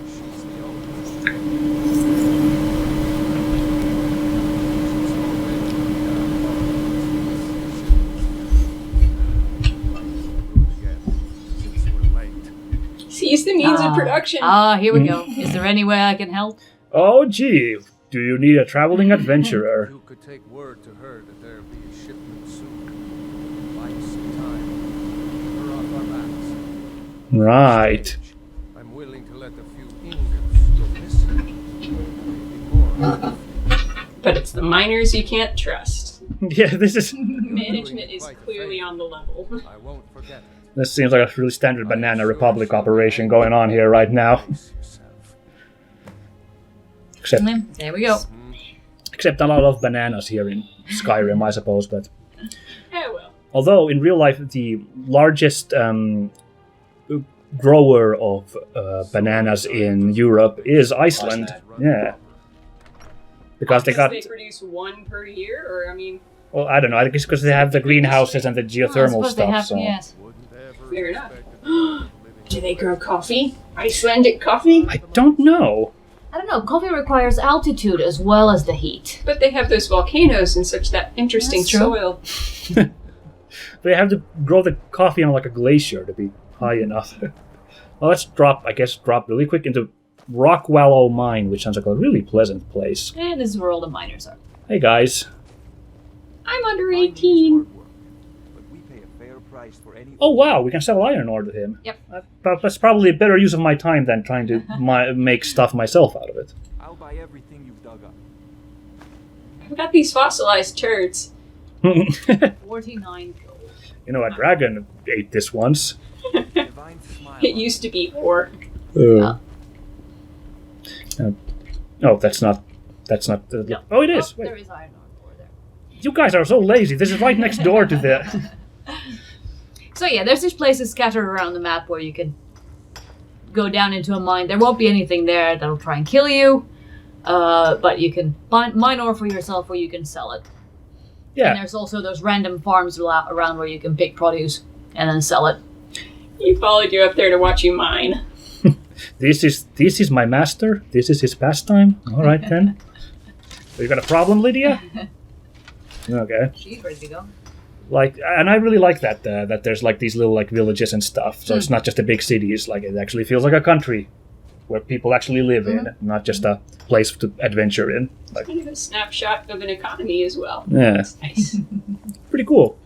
Speaker 8: She's the owner.
Speaker 5: Seize the means of production.
Speaker 2: Here we go. Is there any way I can help?
Speaker 1: Oh, gee. Do you need a traveling adventurer?
Speaker 8: You could take word to her that there'll be a shipment soon. Buy us some time. We're off our backs.
Speaker 1: Right.
Speaker 8: I'm willing to let a few ingots go missing. Maybe more.
Speaker 5: But it's the miners you can't trust.
Speaker 1: Yeah, this is...
Speaker 5: Management is clearly on the level.
Speaker 8: I won't forget it.
Speaker 1: This seems like a really standard Banana Republic operation going on here right now. Except
Speaker 2: There we go.
Speaker 1: a lot of bananas here in Skyrim, I suppose. But
Speaker 5: Oh well.
Speaker 1: although in real life the largest grower of bananas in Europe is Iceland. Yeah. Because they got...
Speaker 5: They produce one per year, or I mean...
Speaker 1: Well, I don't know. I guess because they have the greenhouses and the geothermal stuff. So.
Speaker 2: Yes.
Speaker 5: Fair enough. Do they grow coffee? Icelandic coffee?
Speaker 1: I don't know.
Speaker 2: I don't know. Coffee requires altitude as well as the heat.
Speaker 5: But they have those volcanoes and such that interesting
Speaker 2: That's true.
Speaker 5: soil.
Speaker 1: They have to grow the coffee on like a glacier to be high enough. Well, let's drop really quick into Rockwallow Mine, which sounds like a really pleasant place.
Speaker 2: And this is where all the miners are.
Speaker 1: Hey guys.
Speaker 5: I'm under 18.
Speaker 6: But we pay a fair price for any.
Speaker 1: Oh wow, we can sell iron ore to him.
Speaker 2: Yep.
Speaker 1: That's probably a better use of my time than trying to make stuff myself out of it.
Speaker 6: I'll buy everything you've dug up.
Speaker 5: I've got these fossilized turds.
Speaker 2: 49 gold.
Speaker 1: You know, a dragon ate this once.
Speaker 6: Divine smile.
Speaker 5: It used to be ore.
Speaker 1: Oh, that's not.
Speaker 2: No.
Speaker 1: Oh, it is.
Speaker 2: Oh,
Speaker 1: Wait.
Speaker 2: there is iron ore there.
Speaker 1: You guys are so lazy. This is right next door to the.
Speaker 2: So yeah, there's these places scattered around the map where you can go down into a mine. There won't be anything there that'll try and kill you, but you can mine ore for yourself or you can sell it.
Speaker 1: Yeah.
Speaker 2: And there's also those random farms around where you can pick produce and then sell it.
Speaker 5: He followed you up there to watch you mine.
Speaker 1: This is my master. This is his pastime. All right then. So you got a problem, Lydia? Okay.
Speaker 2: She's ready to go.
Speaker 1: And I really like that that there's like these little like villages and stuff. So it's not just a big cities. Like it actually feels like a country where people actually live in, not just a place to adventure in. Like,
Speaker 5: Kind of a snapshot of an economy as well.
Speaker 1: yeah,
Speaker 5: That's nice.
Speaker 1: pretty cool.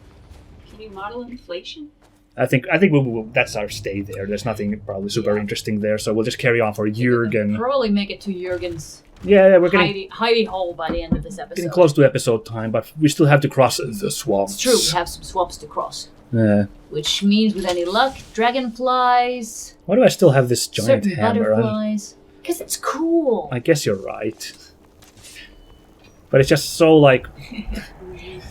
Speaker 5: Can you model inflation?
Speaker 1: I think we'll that's our stay there. There's nothing probably super interesting there, so we'll just carry on for Jurgen.
Speaker 2: Probably make it to Jurgen's
Speaker 1: Yeah, we're getting
Speaker 2: hidey hole by the end of this episode.
Speaker 1: getting close to episode time, but we still have to cross the swamps.
Speaker 2: It's true, we have some swamps to cross.
Speaker 1: Yeah.
Speaker 2: Which means, with any luck, dragonflies,
Speaker 1: Why do I still have this giant
Speaker 2: certain
Speaker 1: hammer?
Speaker 2: butterflies. Because it's cool.
Speaker 1: I guess you're right. But it's just so like,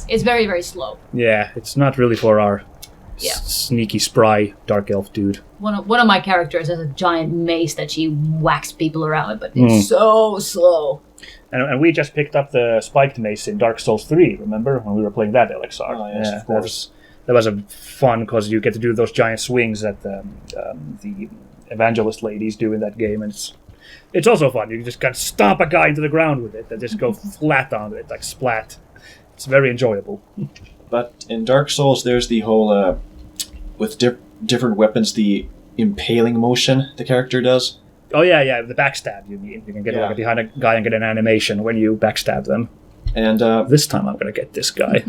Speaker 2: It's very, very slow.
Speaker 1: yeah, it's not really for our
Speaker 2: Yeah.
Speaker 1: sneaky, spry dark elf dude.
Speaker 2: One of my characters has a giant mace that she whacks people around with, but it's so slow.
Speaker 1: And we just picked up the spiked mace in Dark Souls 3, remember? When we were playing that Elexar.
Speaker 4: Oh, yes, of course.
Speaker 1: That was a fun, because you get to do those giant swings that the evangelist ladies do in that game, and it's also fun. You can just kind of stomp a guy into the ground with it and just go flat on it, like splat. It's very enjoyable.
Speaker 4: But in Dark Souls, there's the whole, with different weapons, the impaling motion the character does.
Speaker 1: Oh, yeah, the backstab, you mean. You can get like behind a guy and get an animation when you backstab them.
Speaker 4: And
Speaker 1: This time I'm going to get this guy.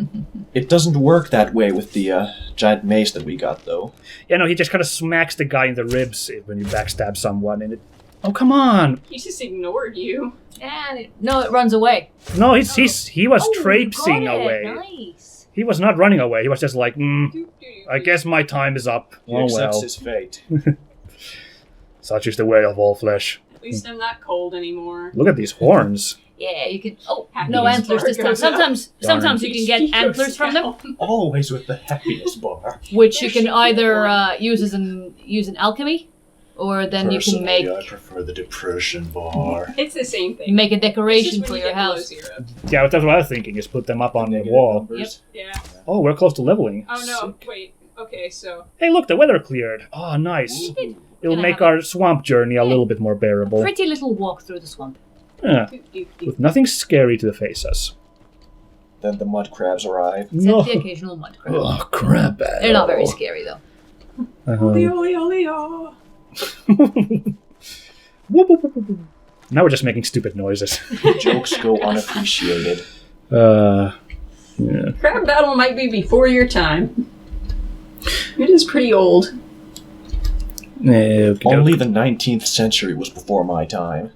Speaker 4: it doesn't work that way with the giant mace that we got, though.
Speaker 1: Yeah, no, he just kind of smacks the guy in the ribs when you backstab someone. And oh, come on.
Speaker 5: He just ignored you.
Speaker 2: And it runs away.
Speaker 1: No, he was
Speaker 2: Oh,
Speaker 1: traipsing
Speaker 2: got it.
Speaker 1: away.
Speaker 2: Nice.
Speaker 1: He was not running away. He was just like, I guess my time is up.
Speaker 4: He
Speaker 1: Oh
Speaker 4: accepts
Speaker 1: well.
Speaker 4: his fate.
Speaker 1: Such is the way of all flesh.
Speaker 5: least I'm not cold anymore.
Speaker 1: Look at these horns.
Speaker 2: Yeah, you can. Oh,
Speaker 5: Happiness
Speaker 2: no antlers
Speaker 5: bar
Speaker 2: this time.
Speaker 5: goes up.
Speaker 2: Sometimes you can get antlers from them,
Speaker 4: Always with the happiness bar.
Speaker 2: which you can either use in alchemy, or then you can make
Speaker 4: I prefer the depression bar.
Speaker 5: It's the same thing.
Speaker 2: make a
Speaker 5: It's just
Speaker 2: decoration
Speaker 5: when
Speaker 2: for
Speaker 5: you
Speaker 2: your
Speaker 5: get below
Speaker 2: house.
Speaker 5: 0.
Speaker 1: Yeah, that's what I was thinking, is put them up on the
Speaker 4: Negative
Speaker 1: wall.
Speaker 4: numbers.
Speaker 5: Yeah.
Speaker 1: Oh, we're close to leveling.
Speaker 5: Oh no,
Speaker 1: Sick.
Speaker 5: wait. Okay, so
Speaker 1: Hey, look, the weather cleared. Oh, nice. It'll
Speaker 2: Gonna
Speaker 1: make
Speaker 2: have
Speaker 1: our swamp journey a little bit more bearable.
Speaker 2: Pretty little walk through the swamp.
Speaker 1: Yeah,
Speaker 5: doop, doop, doop.
Speaker 1: with nothing scary to face us.
Speaker 4: Then the mud crabs arrive.
Speaker 2: Except
Speaker 1: No.
Speaker 2: the occasional mud crab.
Speaker 1: Oh, crap.
Speaker 2: They're not very scary though.
Speaker 5: Oli, oli, oli, oh.
Speaker 1: Now we're just making stupid noises.
Speaker 4: Jokes go unappreciated.
Speaker 1: Yeah.
Speaker 5: Crab battle might be before your time. It is pretty old.
Speaker 1: Okay,
Speaker 4: Only the 19th century was before my time.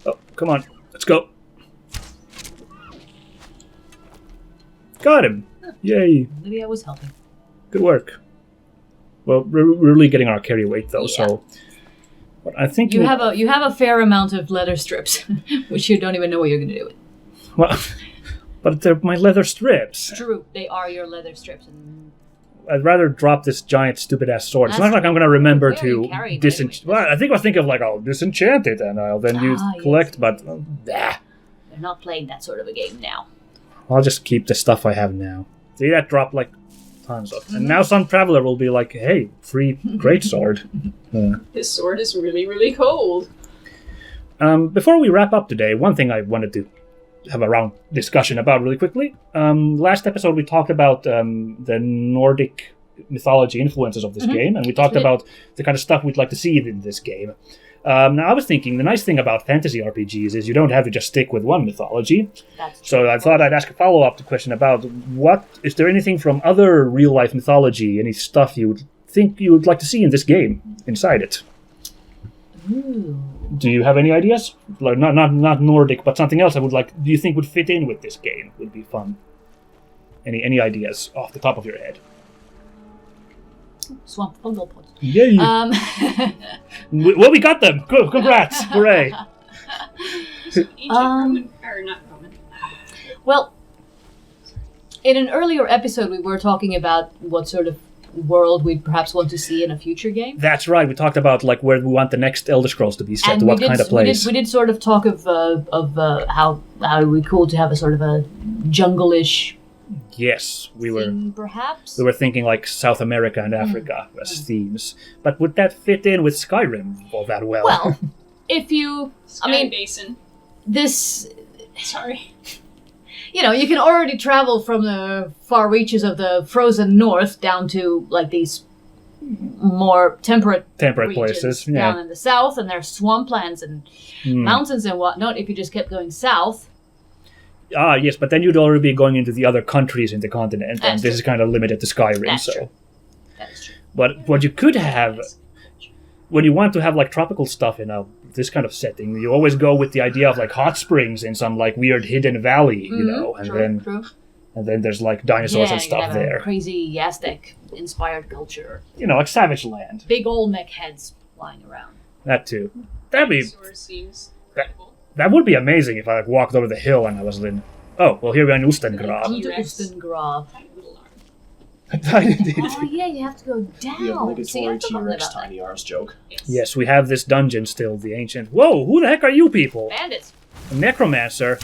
Speaker 1: Oh, come on. Let's go. Got him. Yay.
Speaker 2: Maybe I was helping.
Speaker 1: Good work. Well, we're really getting our carry weight, though,
Speaker 2: Yeah.
Speaker 1: so... But I think
Speaker 2: You have a fair amount of leather strips, which you don't even know what you're going to do with.
Speaker 1: Well, but they're my leather strips.
Speaker 2: True, they are your leather strips. And
Speaker 1: I'd rather drop this giant, stupid-ass sword. It's
Speaker 2: That's
Speaker 1: not like I'm going to remember
Speaker 2: Where are you
Speaker 1: to
Speaker 2: carrying
Speaker 1: disenchant...
Speaker 2: it?
Speaker 1: Well, I think I was thinking of, like, I'll disenchant it, and I'll then use
Speaker 2: Yes.
Speaker 1: collect, but... Bah.
Speaker 2: they're not playing that sort of a game now.
Speaker 1: I'll just keep the stuff I have now. See, that dropped, like, tons of...
Speaker 2: Mm-hmm.
Speaker 1: And now some traveler will be like, hey, free greatsword.
Speaker 5: This sword is really, really cold.
Speaker 1: Before we wrap up today, one thing I wanted to have a round discussion about really quickly. Last episode we talked about the Nordic mythology influences of this game, and we talked
Speaker 2: we did.
Speaker 1: about the kind of stuff we'd like to see in this game. Now I was thinking the nice thing about fantasy RPGs is you don't have to just stick with one mythology.
Speaker 2: That's true.
Speaker 1: So I thought I'd ask a follow-up question about what is there anything from other real-life mythology, any stuff you would think you would like to see in this game inside it?
Speaker 2: Ooh.
Speaker 1: Do you have any ideas? Like not Nordic, but something else I would like. Do you think would fit in with this game? Would be fun. Any ideas off the top of your head?
Speaker 2: Swamp fungal pods.
Speaker 1: Yay! Well, we got them. Good, congrats! Hooray!
Speaker 5: Ancient Roman, or not Roman.
Speaker 2: Well, in an earlier episode, we were talking about what sort of world we'd perhaps want to see in a future game.
Speaker 1: That's right. We talked about like where we want the next Elder Scrolls to be set.
Speaker 2: And
Speaker 1: What kind of place?
Speaker 2: We did sort of talk of how it would be cool to have a sort of a jungle-ish
Speaker 1: Yes, we were.
Speaker 2: theme, perhaps.
Speaker 1: We were thinking like South America and Africa as themes. But would that fit in with Skyrim all that well?
Speaker 2: Well, if you,
Speaker 5: Sky
Speaker 2: I mean,
Speaker 5: Basin.
Speaker 2: this,
Speaker 5: Sorry.
Speaker 2: you know, you can already travel from the far reaches of the frozen north down to like these more temperate
Speaker 1: temperate
Speaker 2: regions
Speaker 1: places.
Speaker 2: down
Speaker 1: Yeah.
Speaker 2: in the south, and there's swamplands and mountains and whatnot. If you just kept going south,
Speaker 1: Ah, yes, but then you'd already be going into the other countries in the continent, and
Speaker 2: That's
Speaker 1: this
Speaker 2: true.
Speaker 1: is kind of limited to Skyrim.
Speaker 2: That's
Speaker 1: so,
Speaker 2: true. That is true.
Speaker 1: but what you could have when you want to have like tropical stuff in this kind of setting, you always go with the idea of like hot springs in some like weird hidden valley, you know, and
Speaker 2: True.
Speaker 1: then there's like dinosaurs and
Speaker 2: you
Speaker 1: stuff
Speaker 2: have
Speaker 1: there,
Speaker 2: a crazy Aztec-inspired culture.
Speaker 1: you know, like Savage Land.
Speaker 2: Big old mech heads flying around.
Speaker 1: That too. That'd be
Speaker 5: Sword seems incredible.
Speaker 1: that would be amazing if I like walked over the hill and I was in. Oh, well, here we are in Ustengrav.
Speaker 2: Come to
Speaker 5: T-Rex.
Speaker 2: Ustengrav.
Speaker 5: Tiny little arm.
Speaker 2: Oh yeah, you have to go down.
Speaker 4: The
Speaker 2: See,
Speaker 4: obligatory
Speaker 2: I've forgotten
Speaker 4: T-Rex
Speaker 2: about that.
Speaker 4: tiny arms joke.
Speaker 1: Yes, we have this dungeon still, the ancient. Whoa, who the heck are you people?
Speaker 2: Bandits.
Speaker 1: A necromancer.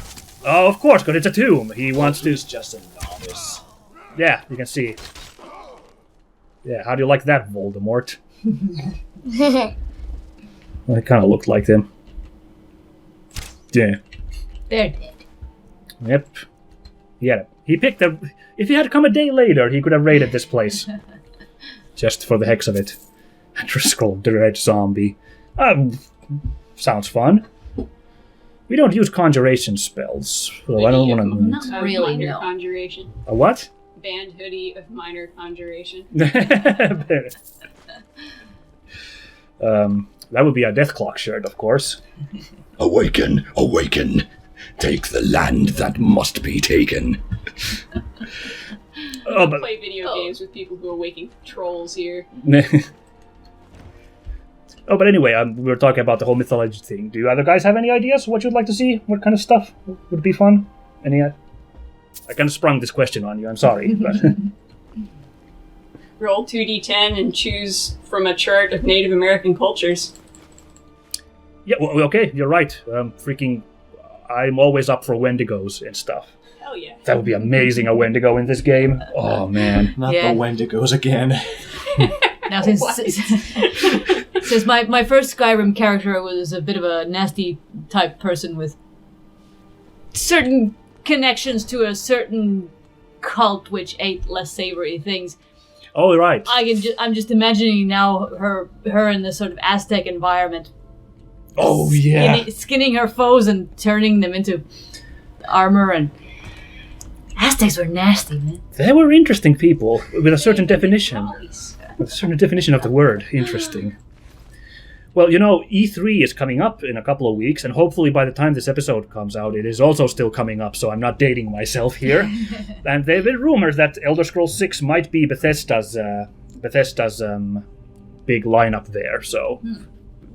Speaker 1: Oh, of course, because it's a tomb. He wants to.
Speaker 4: He's just a novice.
Speaker 1: Yeah, you can see. Yeah, how do you like that, Voldemort? Well, it kind of looked like them. Yeah.
Speaker 2: They're dead.
Speaker 1: Yep. He picked the. If he had come a day later, he could have raided this place. Just for the heck of it. Driscoll, the Red Zombie. Sounds fun. We don't use conjuration spells, so I don't want to.
Speaker 2: Not
Speaker 5: Of
Speaker 2: really,
Speaker 5: minor
Speaker 2: no.
Speaker 5: conjuration.
Speaker 1: A what?
Speaker 5: Band hoodie of minor conjuration.
Speaker 1: That would be a Death Clock shirt, of course.
Speaker 9: Awaken, awaken. Take the land that must be taken.
Speaker 1: Oh, but
Speaker 5: Play video games with people who are waking trolls here.
Speaker 1: Oh, but anyway, we were talking about the whole mythology thing. Do you other guys have any ideas what you'd like to see? What kind of stuff would be fun? Any? I kind of sprung this question on you. I'm sorry, but
Speaker 5: Roll 2d10 and choose from a chart of Native American cultures.
Speaker 1: yeah. Well, okay, you're right. I'm always up for Wendigos and stuff.
Speaker 5: Hell yeah.
Speaker 1: That would be amazing, a Wendigo in this game. Oh man.
Speaker 4: Not
Speaker 2: Yeah.
Speaker 4: the Wendigos again.
Speaker 2: Now, since my first Skyrim character was a bit of a nasty type person with certain connections to a certain cult which ate less savory things,
Speaker 1: Oh, right.
Speaker 2: I'm just imagining now her in this sort of Aztec environment.
Speaker 1: Oh yeah.
Speaker 2: Skinning her foes and turning them into armor. And Aztecs were nasty, man.
Speaker 1: They were interesting people with a certain definition.
Speaker 5: Nice.
Speaker 1: A certain definition of the word. Interesting. Well, E3 is coming up in a couple of weeks, and hopefully by the time this episode comes out, it is also still coming up, so I'm not dating myself here. And there have been rumors that Elder Scrolls 6 might be Bethesda's big lineup there, so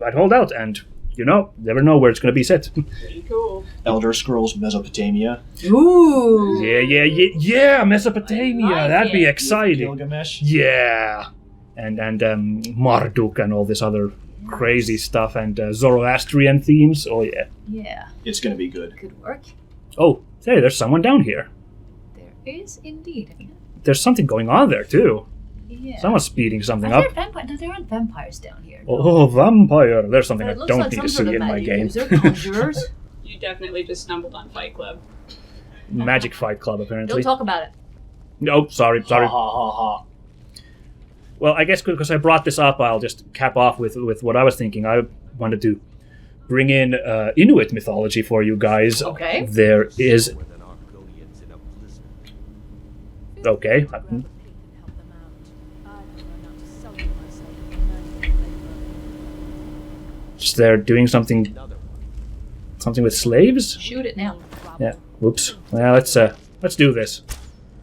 Speaker 1: I'd hold out, and, never know where it's going to be set.
Speaker 5: Pretty cool.
Speaker 4: Elder Scrolls Mesopotamia.
Speaker 2: Ooh.
Speaker 1: Yeah, Mesopotamia,
Speaker 2: Like
Speaker 1: that'd be
Speaker 2: it.
Speaker 1: exciting.
Speaker 4: Gilgamesh.
Speaker 1: Yeah. And Marduk and all this other crazy stuff, and Zoroastrian themes. Oh, yeah.
Speaker 2: Yeah.
Speaker 4: It's gonna be good.
Speaker 2: Good work.
Speaker 1: Oh, hey, there's someone down here.
Speaker 2: There is indeed.
Speaker 1: There's something going on there, too.
Speaker 2: Yeah.
Speaker 1: Someone's speeding something
Speaker 2: Are
Speaker 1: up.
Speaker 2: there no, there aren't vampires down here.
Speaker 1: Oh, vampire. There's something I
Speaker 2: It looks
Speaker 1: don't
Speaker 2: like
Speaker 1: need
Speaker 2: some
Speaker 1: to
Speaker 2: sort
Speaker 1: see
Speaker 2: of
Speaker 1: in my
Speaker 2: magic
Speaker 1: game.
Speaker 2: user, conjurers.
Speaker 5: You definitely just stumbled on Fight Club.
Speaker 1: Magic Fight Club, apparently.
Speaker 2: Don't talk about it.
Speaker 1: Oh, sorry.
Speaker 4: Ha ha ha ha.
Speaker 1: Well, I guess because I brought this up, I'll just cap off with what I was thinking. I wanted to bring in Inuit mythology for you guys.
Speaker 2: Okay.
Speaker 1: There is...
Speaker 6: More than Argonians in a blizzard.
Speaker 1: Okay.
Speaker 7: Help them out. I prefer not to sully myself with mercenary labor.
Speaker 1: Just they're doing something
Speaker 6: Another one.
Speaker 1: something with slaves?
Speaker 2: Shoot it now.
Speaker 1: Yeah. Whoops. Well, let's do this.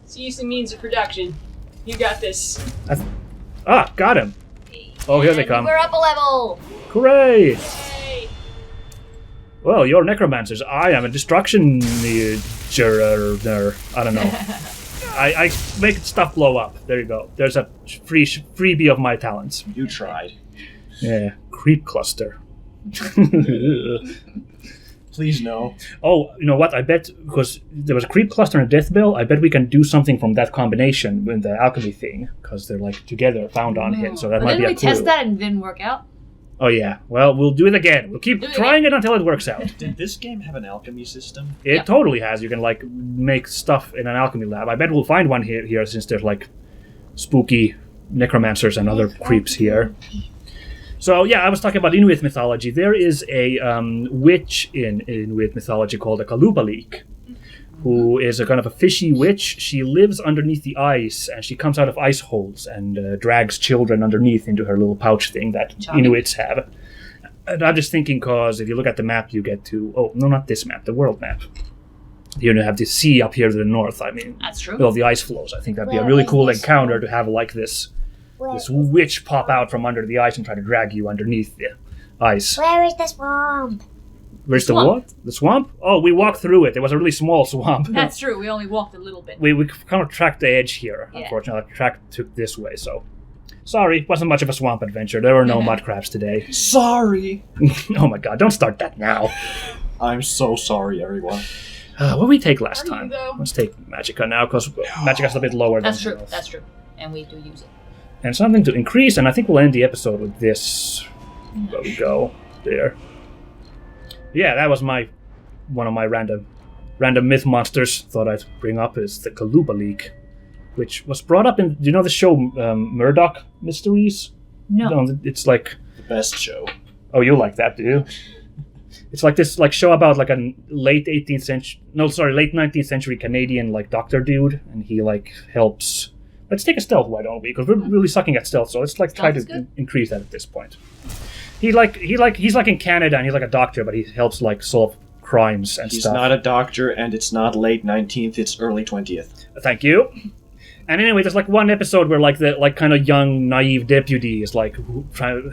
Speaker 5: Let's use the means of production. You got this.
Speaker 1: Got him. Oh, here they
Speaker 2: And
Speaker 1: come.
Speaker 2: We're up a level.
Speaker 1: Hooray!
Speaker 5: Hey!
Speaker 1: Well, you're necromancers. I am a destruction I don't know. I make stuff blow up. There you go. There's a freebie of my talents.
Speaker 4: You tried.
Speaker 1: Yeah, creep cluster.
Speaker 4: Please no.
Speaker 1: Oh, you know what? I bet because there was a creep cluster and a death bell. I bet we can do something from that combination with the alchemy thing because they're like together, found on hit. So that
Speaker 2: But
Speaker 1: might be
Speaker 2: didn't
Speaker 1: a
Speaker 2: we
Speaker 1: clue.
Speaker 2: test that and it didn't work out?
Speaker 1: Oh yeah. Well, we'll do it again. We'll keep
Speaker 2: Do it
Speaker 1: trying it until it works out.
Speaker 4: Did this game have an alchemy system?
Speaker 1: It
Speaker 2: Yep.
Speaker 1: totally has. You can like make stuff in an alchemy lab. I bet we'll find one here since there's like spooky necromancers and other creeps here. So yeah, I was talking about Inuit mythology. There is a witch in Inuit mythology called a Kalubalik, who is a kind of a fishy witch. She lives underneath the ice, and she comes out of ice holes and drags children underneath into her little pouch thing that
Speaker 2: Charming.
Speaker 1: Inuits have. And I'm just thinking, because if you look at the map, you get to... Oh, no, not this map, the world map. You have the sea up here to the north, I mean,
Speaker 2: That's true.
Speaker 1: with all the ice flows. I think that'd be a
Speaker 3: Where
Speaker 1: really
Speaker 3: is
Speaker 1: cool
Speaker 3: this
Speaker 1: encounter
Speaker 3: one?
Speaker 1: to have like this
Speaker 3: Where,
Speaker 1: witch pop out from under the ice and try to drag you underneath the ice.
Speaker 3: where is the swamp?
Speaker 1: Where's the
Speaker 2: Swamp.
Speaker 1: what? The swamp? Oh, we walked through it. It was a really small swamp.
Speaker 2: That's true. We only walked a little bit.
Speaker 1: We kind of tracked the edge here.
Speaker 2: Yeah.
Speaker 1: Unfortunately, the track took this way, so... Sorry, it wasn't much of a swamp adventure. There were no mud crabs today.
Speaker 4: Sorry.
Speaker 1: Oh my god, don't start that now.
Speaker 4: I'm so sorry, everyone.
Speaker 1: What did we take last
Speaker 5: Are you,
Speaker 1: time?
Speaker 5: though?
Speaker 1: Let's take Magicka now, because Magicka's a bit lower
Speaker 2: That's
Speaker 1: than
Speaker 2: true.
Speaker 1: health.
Speaker 2: That's true. And we do use it.
Speaker 1: And something to increase, and I think we'll end the episode with this. There we go. There. Yeah, that was one of my random myth monsters thought I'd bring up is the Kalubalik, which was brought up in, do you know the show Murdoch Mysteries?
Speaker 2: No.
Speaker 1: It's like,
Speaker 4: The best show.
Speaker 1: oh, you like that, do you? It's like this like show about like a late 19th century Canadian like doctor dude, and he like helps. Let's take a stealth, why don't we? Because we're really sucking at stealth, so let's like try
Speaker 2: Stealth is
Speaker 1: to
Speaker 2: good.
Speaker 1: increase that at this point. He's like in Canada, and he's like a doctor, but he helps like solve crimes and
Speaker 4: He's
Speaker 1: stuff.
Speaker 4: not a doctor, and it's not late 19th, it's early 20th.
Speaker 1: Thank you. And anyway, there's like one episode where like the like kind of young naive deputy is like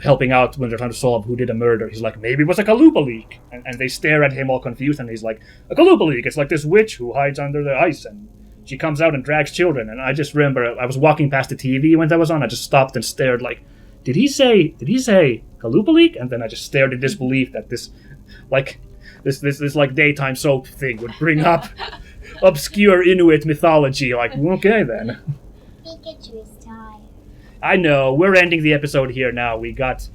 Speaker 1: helping out when they're trying to solve who did a murder. He's like, maybe it was a Kalupa leak, and they stare at him all confused, and he's like, a Kalupa leak. It's like this witch who hides under the ice, and she comes out and drags children. And I just remember I was walking past the TV when that was on. I just stopped and stared like, did he say Kalupa leak? And then I just stared in disbelief that this like daytime soap thing would bring up obscure Inuit mythology. Like, okay then.
Speaker 3: Pikachu is tired.
Speaker 1: I know. We're ending the episode here now. We got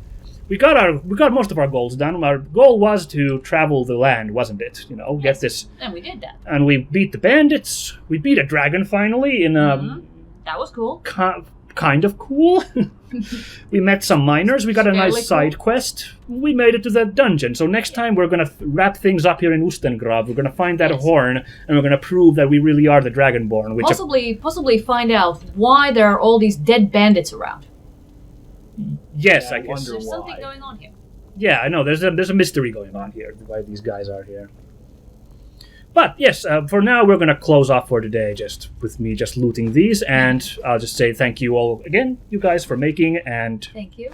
Speaker 1: most of our goals done. Our goal was to travel the land, wasn't it? You know, get this.
Speaker 2: And we did that.
Speaker 1: And we beat the bandits. We beat a dragon finally in
Speaker 2: That was cool.
Speaker 1: Kind of cool. We met some miners. We got a nice side quest. We made it to the dungeon. So next time we're going to wrap things up here in Ustengrav. We're going to find that horn, and we're going to prove that we really are the Dragonborn. Which
Speaker 2: possibly find out why there are all these dead bandits around.
Speaker 1: Yes,
Speaker 4: Yeah,
Speaker 1: I guess.
Speaker 2: There's something going on here.
Speaker 1: Yeah, I know. There's a mystery going on here. Why these guys are here. But yes, for now we're going to close off for today, just with me just looting these, and I'll just say thank you all again, you guys, for making, and
Speaker 2: Thank you.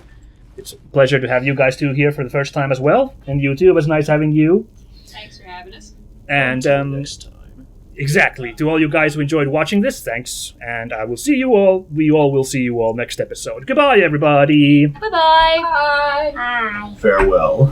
Speaker 1: it's a pleasure to have you guys two here for the first time as well, and you too. It was nice having you.
Speaker 5: Thanks for having us.
Speaker 1: And
Speaker 4: Next time.
Speaker 1: exactly, to all you guys who enjoyed watching this, thanks, and I will see you all. We all will see you all next episode. Goodbye, everybody.
Speaker 2: Bye-bye.
Speaker 5: Bye.
Speaker 3: Bye.
Speaker 4: Farewell.